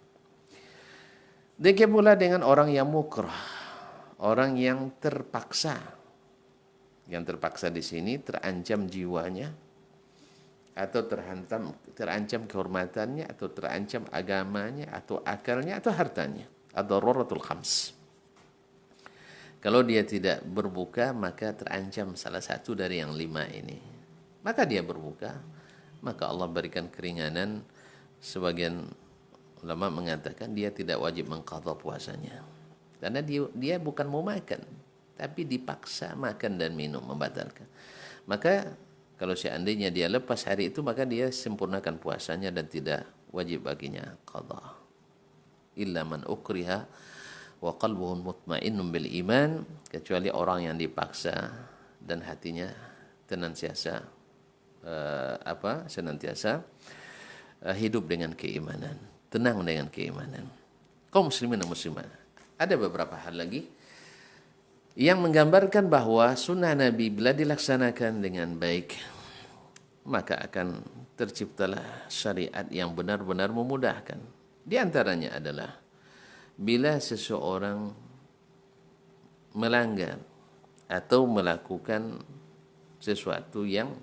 Demikian pula dengan orang yang mukrah, orang yang terpaksa. Yang terpaksa di sini terancam jiwanya, atau terancam kehormatannya, atau terancam agamanya, atau akalnya, atau hartanya. Ad-daruratul khams. Kalau dia tidak berbuka, maka terancam salah satu dari yang 5 ini. Maka dia berbuka, maka Allah berikan keringanan. Sebagian ulama mengatakan dia tidak wajib mengqadha puasanya. Karena dia bukan mau makan, tapi dipaksa makan dan minum, membatalkan. Maka kalau seandainya dia lepas hari itu, maka dia sempurnakan puasanya dan tidak wajib baginya qadha. Illa man ukriha wa qalbuhu mutmainnun bil iman, kecuali orang yang dipaksa dan hatinya senantiasa hidup dengan keimanan, tenang dengan keimanan. Kaum muslimin dan muslimat, ada beberapa hal lagi yang menggambarkan bahwa sunnah Nabi bila dilaksanakan dengan baik, maka akan terciptalah syariat yang benar-benar memudahkan. Di antaranya adalah bila seseorang melanggar atau melakukan sesuatu yang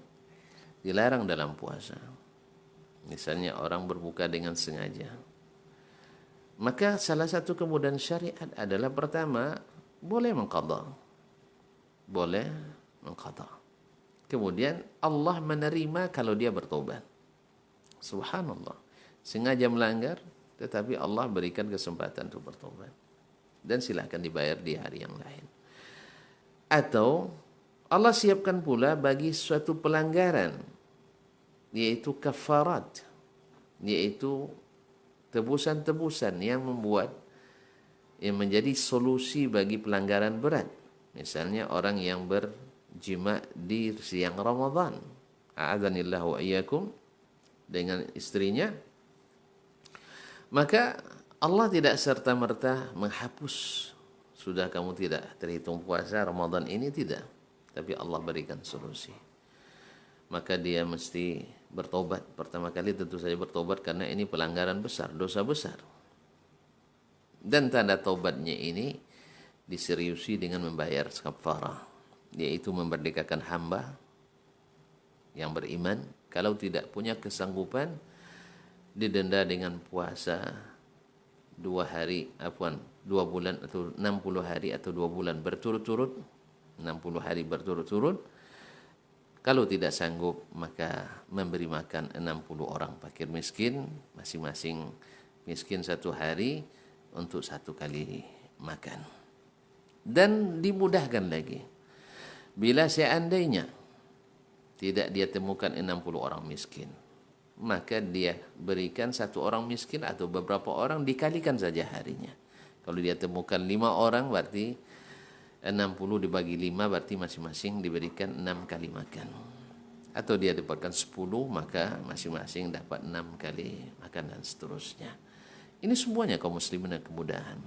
dilarang dalam puasa. Misalnya orang berbuka dengan sengaja. Maka salah satu kemudahan syariat adalah pertama, boleh mengqadha. Boleh mengqadha. Kemudian Allah menerima kalau dia bertobat. Subhanallah. Sengaja melanggar, tetapi Allah berikan kesempatan untuk bertobat. Dan silakan dibayar di hari yang lain. Atau Allah siapkan pula bagi suatu pelanggaran, yaitu kafarat, yaitu tebusan-tebusan yang menjadi solusi bagi pelanggaran berat. Misalnya orang yang berjima di siang Ramadan, a'adzanillahu wa iyyakum, dengan istrinya, maka Allah tidak serta-merta menghapus, sudah kamu tidak terhitung puasa Ramadan ini, tidak. Tapi Allah berikan solusi. Maka dia mesti bertobat. Pertama kali tentu saja bertobat karena ini pelanggaran besar, dosa besar. Dan tanda taubatnya ini diseriusi dengan membayar kafarah, yaitu memerdekakan hamba yang beriman. Kalau tidak punya kesanggupan, didenda dengan puasa 2 bulan atau 60 hari atau 2 bulan berturut-turut, 60 hari berturut-turut. Kalau tidak sanggup, maka memberi makan 60 orang fakir miskin, masing-masing miskin 1 hari untuk 1 kali makan. Dan dimudahkan lagi, bila seandainya tidak dia temukan 60 orang miskin, maka dia berikan 1 orang miskin atau beberapa orang, dikalikan saja harinya. Kalau dia temukan 5 orang, berarti 60 dibagi 5, berarti masing-masing diberikan 6 kali makan. Atau dia dapatkan 10, maka masing-masing dapat 6 kali makan, dan seterusnya. Ini semuanya kaum muslimin dan kemudahan.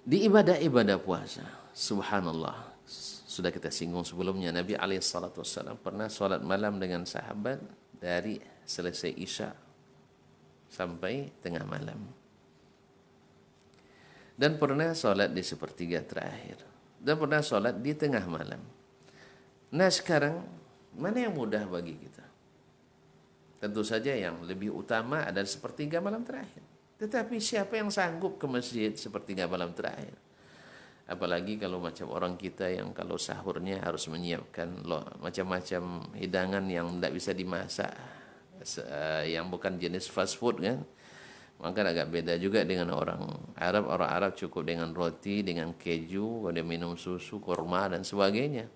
Di ibadah-ibadah puasa, subhanallah, sudah kita singgung sebelumnya, Nabi SAW pernah sholat malam dengan sahabat dari selesai Isya sampai tengah malam. Dan pernah sholat di sepertiga terakhir. Dan pernah sholat di tengah malam. Nah sekarang, mana yang mudah bagi kita? Tentu saja yang lebih utama adalah sepertiga malam terakhir. Tetapi siapa yang sanggup ke masjid sepertiga malam terakhir? Apalagi kalau macam orang kita yang kalau sahurnya harus menyiapkan macam-macam hidangan yang tidak bisa dimasak, yang bukan jenis fast food kan. Maka agak beda juga dengan orang Arab. Orang Arab cukup dengan roti, dengan keju, ada minum susu, kurma dan sebagainya.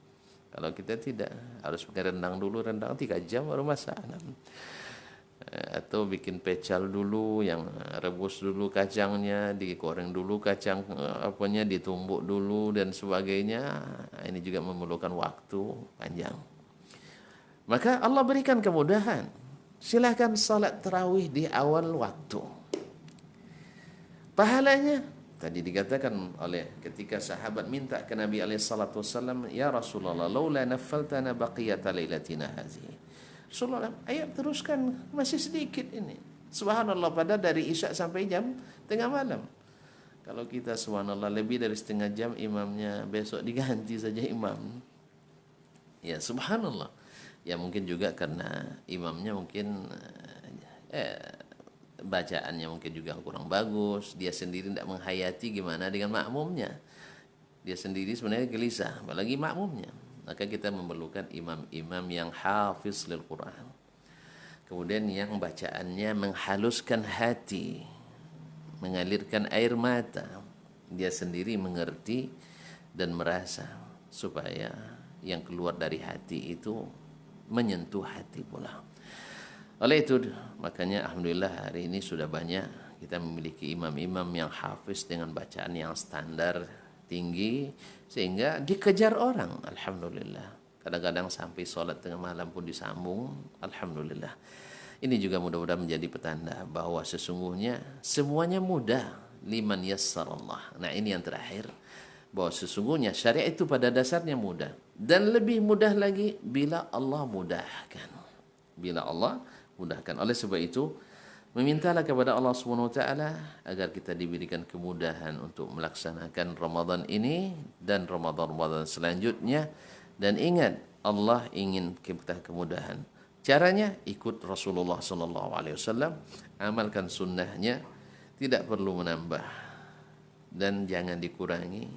Kalau kita tidak, harus pakai rendang dulu, rendang 3 jam baru masak. Atau bikin pecal dulu, yang rebus dulu kacangnya, digoreng dulu kacang ditumbuk dulu dan sebagainya. Ini juga memerlukan waktu panjang. Maka Allah berikan kemudahan. Silakan salat tarawih di awal waktu. Pahalanya tadi dikatakan oleh ketika sahabat minta ke Nabi SAW, ya Rasulullah, laula naffaltana baqiyata lailatina hazihi. Rasulullah, ayo teruskan, masih sedikit ini. Subhanallah, pada dari Isya sampai jam tengah malam. Kalau kita subhanallah lebih dari setengah jam, imamnya besok diganti saja imam. Ya subhanallah. Ya mungkin juga karena imamnya mungkin bacaannya mungkin juga kurang bagus. Dia sendiri tidak menghayati gimana dengan makmumnya. Dia sendiri sebenarnya gelisah, apalagi makmumnya. Maka kita memerlukan imam-imam yang hafiz lil Quran. Kemudian yang bacaannya menghaluskan hati, mengalirkan air mata. Dia sendiri mengerti dan merasa, supaya yang keluar dari hati itu menyentuh hati pula. Oleh itu, makanya alhamdulillah hari ini sudah banyak kita memiliki imam-imam yang hafiz dengan bacaan yang standar tinggi, sehingga dikejar orang. Alhamdulillah. Kadang-kadang sampai sholat tengah malam pun disambung. Alhamdulillah. Ini juga mudah-mudahan menjadi petanda bahwa sesungguhnya semuanya mudah liman yassarallah. Nah ini yang terakhir, bahwa sesungguhnya syariat itu pada dasarnya mudah, dan lebih mudah lagi bila Allah mudahkan. Bila Allah mudahkan. Oleh sebab itu, memintalah kepada Allah SWT agar kita diberikan kemudahan untuk melaksanakan Ramadan ini dan Ramadan-Ramadan selanjutnya. Dan ingat, Allah ingin kita kemudahan. Caranya ikut Rasulullah SAW, amalkan sunnahnya, tidak perlu menambah dan jangan dikurangi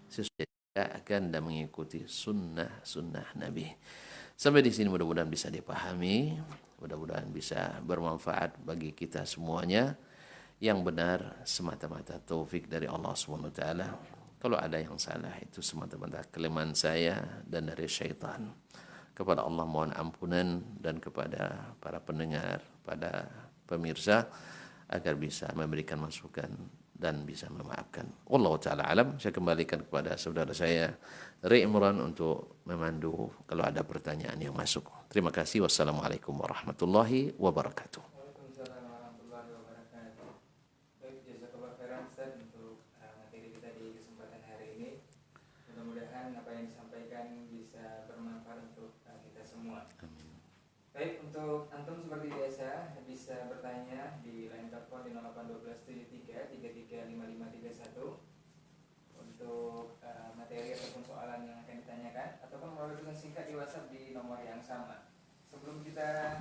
sesuai akan dan mengikuti sunnah Nabi. Sampai di sini mudah-mudahan bisa dipahami, mudah-mudahan bisa bermanfaat bagi kita semuanya. Yang benar semata-mata taufik dari Allah Subhanahu wa taala. Kalau ada yang salah itu semata-mata kelemahan saya dan dari syaitan. Kepada Allah mohon ampunan dan kepada para pendengar, pada pemirsa agar bisa memberikan masukan dan bisa memaafkan. Wallahu taala alam. Saya kembalikan kepada saudara saya Ri Imran untuk memandu kalau ada pertanyaan yang masuk. Terima kasih. Wassalamualaikum warahmatullahi wabarakatuh. Waalaikumsalam warahmatullahi wabarakatuh. Baik, jazakallah khairan Ustaz untuk materi kita di kesempatan hari ini. Mudah-mudahan apa yang disampaikan bisa bermanfaat untuk kita semua. Amin. Baik, untuk antum seperti biasa bisa bertanya di line telepon di 081273335531 untuk materi ataupun soalan yang akan ditanyakan, ataupun melalui pesan singkat di WhatsApp di nomor yang sama. Sebelum kita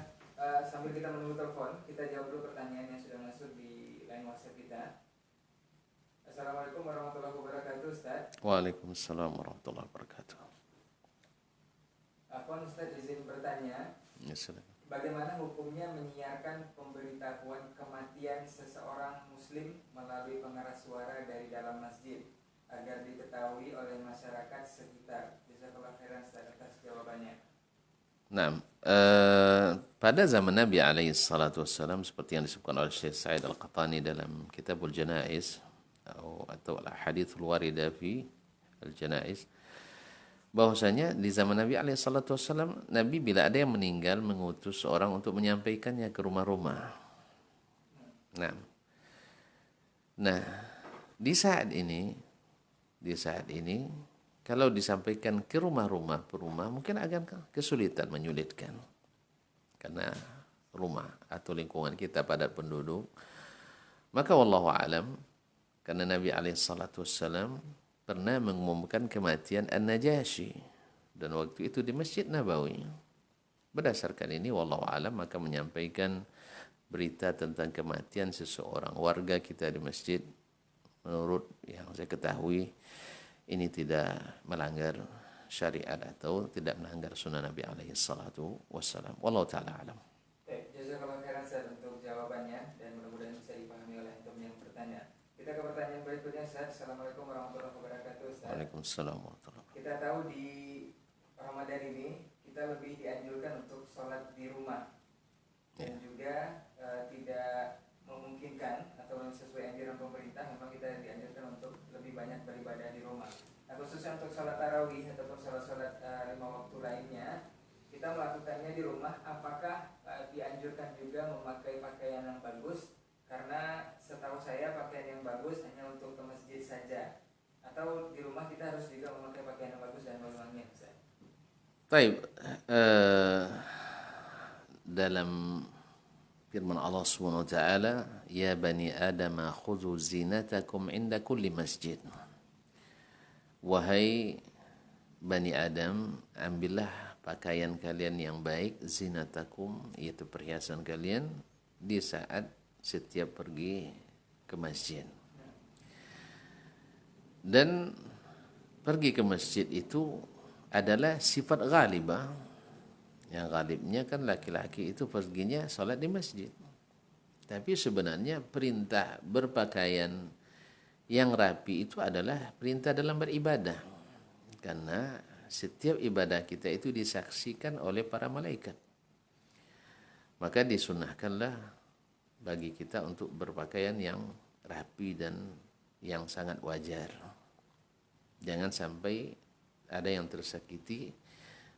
sambil kita menunggu telepon, kita jawab dulu pertanyaan yang sudah masuk di line WhatsApp kita. Assalamualaikum warahmatullahi wabarakatuh, Ustaz. Waalaikumsalam warahmatullahi wabarakatuh. Afwan Ustaz, izin bertanya. Ya, silakan. Bagaimana hukumnya menyiarkan pemberitahuan kematian seseorang muslim melalui pengeras suara dari dalam masjid agar diketahui oleh masyarakat sekitar? Jazakallahu khairan Ustaz atas jawabannya. Nah, pada zaman Nabi alaihi salatu wassalam seperti yang disebutkan oleh Syekh Sa'id Al-Qahtani dalam Kitabul Janaiz atau Al-Hadithul Warida fi Al-Janaiz, bahwasanya di zaman Nabi alaihi salatu wassalam, Nabi bila ada yang meninggal mengutus seorang untuk menyampaikannya ke rumah-rumah. Nah, di saat ini kalau disampaikan ke rumah-rumah per rumah mungkin akan kesulitan, menyulitkan. Karena rumah atau lingkungan kita padat penduduk. Maka wallahu alam, karena Nabi alaihi salatu wassalam pernah mengumumkan kematian An-Najasyi dan waktu itu di Masjid Nabawi. Berdasarkan ini wallahu alam maka menyampaikan berita tentang kematian seseorang warga kita di masjid, menurut yang saya ketahui ini tidak melanggar syariat atau tidak melanggar sunnah Nabi alaihi salatu wassalam. Wallahu taala alam. Jazakallahu khairan Ustaz untuk jawabannya dan mudah-mudahan bisa dipahami oleh antum yang bertanya. Kita ke pertanyaan berikutnya Ustaz. Assalamualaikum warahmatullahi wabarakatuh Ustaz. Waalaikumsalam warahmatullahi wabarakatuh. Kita tahu di Ramadan ini kita lebih dianjurkan untuk sholat di rumah dan juga tidak memungkinkan atau sesuai anjuran pemerintah memang kita dianjurkan untuk lebih banyak beribadah di rumah. Nah, khususnya untuk sholat tarawih ataupun sholat-sholat 5 waktu lainnya kita melakukannya di rumah. Apakah dianjurkan juga memakai pakaian yang bagus? Karena setahu saya pakaian yang bagus hanya untuk ke masjid saja. Atau di rumah kita harus juga memakai pakaian yang bagus dan wangi-wangian. Baik, dalam firman Allah Subhanahu wa taala, "Ya bani Adam, khudhu zinatakum 'inda kulli masjid." Wahai Bani Adam, ambillah pakaian kalian yang baik, zinatakum, yaitu perhiasan kalian, di saat setiap pergi ke masjid. Dan pergi ke masjid itu adalah sifat ghalibah. Yang ghalibnya kan laki-laki itu perginya sholat di masjid. Tapi sebenarnya perintah berpakaian yang rapi itu adalah perintah dalam beribadah. Karena setiap ibadah kita itu disaksikan oleh para malaikat. Maka disunnahkanlah bagi kita untuk berpakaian yang rapi dan yang sangat wajar. Jangan sampai ada yang tersakiti,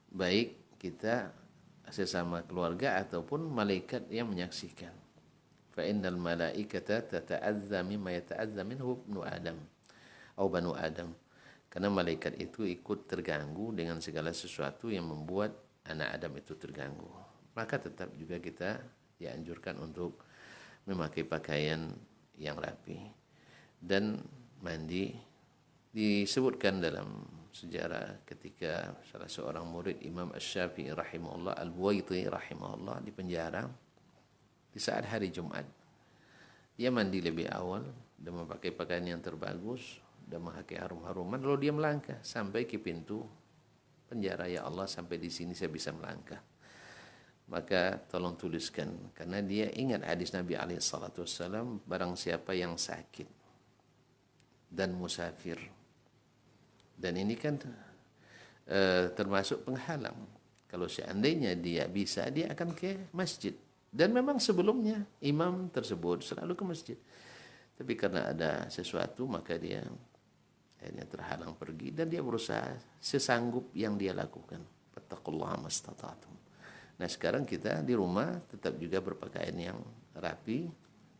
baik kita sesama keluarga ataupun malaikat yang menyaksikan. Fa innal malaikata tata'azza mimma yata'azza minhu ibnu Adam atau banu Adam. Karena malaikat itu ikut terganggu dengan segala sesuatu yang membuat anak Adam itu terganggu. Maka tetap juga kita dianjurkan untuk memakai pakaian yang rapi dan mandi. Disebutkan dalam sejarah ketika salah seorang murid Imam Asy-Syafi'i rahimahullah, Al-Buwaiti rahimahullah, di penjara di saat hari Jumat. Dia mandi lebih awal dan memakai pakaian yang terbagus dan memakai harum-haruman, lalu dia melangkah sampai ke pintu penjara. Ya Allah, sampai di sini saya bisa melangkah. Maka tolong tuliskan, karena dia ingat hadis Nabi SAW, barang siapa yang sakit dan musafir, dan ini kan termasuk penghalang. Kalau seandainya dia bisa, dia akan ke masjid. Dan memang sebelumnya imam tersebut selalu ke masjid. Tapi karena ada sesuatu, maka dia akhirnya terhalang pergi, dan dia berusaha sesanggup yang dia lakukan. Fattaqullaha mastata'tum. Nah, sekarang kita di rumah tetap juga berpakaian yang rapi,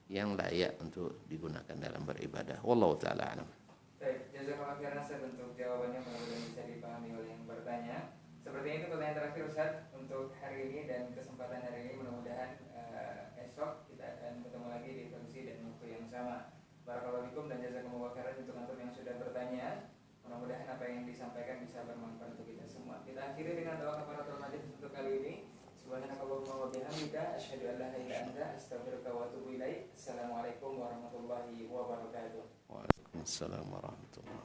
yang layak untuk digunakan dalam beribadah. Wallahu ta'ala alam. Baik, jazakallah khairan Ustaz untuk jawabannya, mudah-mudahan bisa dipahami oleh yang bertanya. Sepertinya itu pertanyaan terakhir Ustaz untuk hari ini dan kesempatan hari ini. Mudah-mudahan esok kita akan ketemu lagi di kondisi dan waktu yang sama. Barakallahu fikum dan jazakumullah khairan untuk antum yang sudah bertanya. Mudah-mudahan apa yang disampaikan bisa bermanfaat untuk kita semua. Kita akhiri dengan doa kafaratul majlis untuk kali ini. Subhanakallahumma wa bihamdika asyhadu an la ilaha illa anta astaghfiruka wa atubu ilaik. Assalamualaikum warahmatullahi wabarakatuh. Waalaikumsalam warahmatullahi wabarakatuh.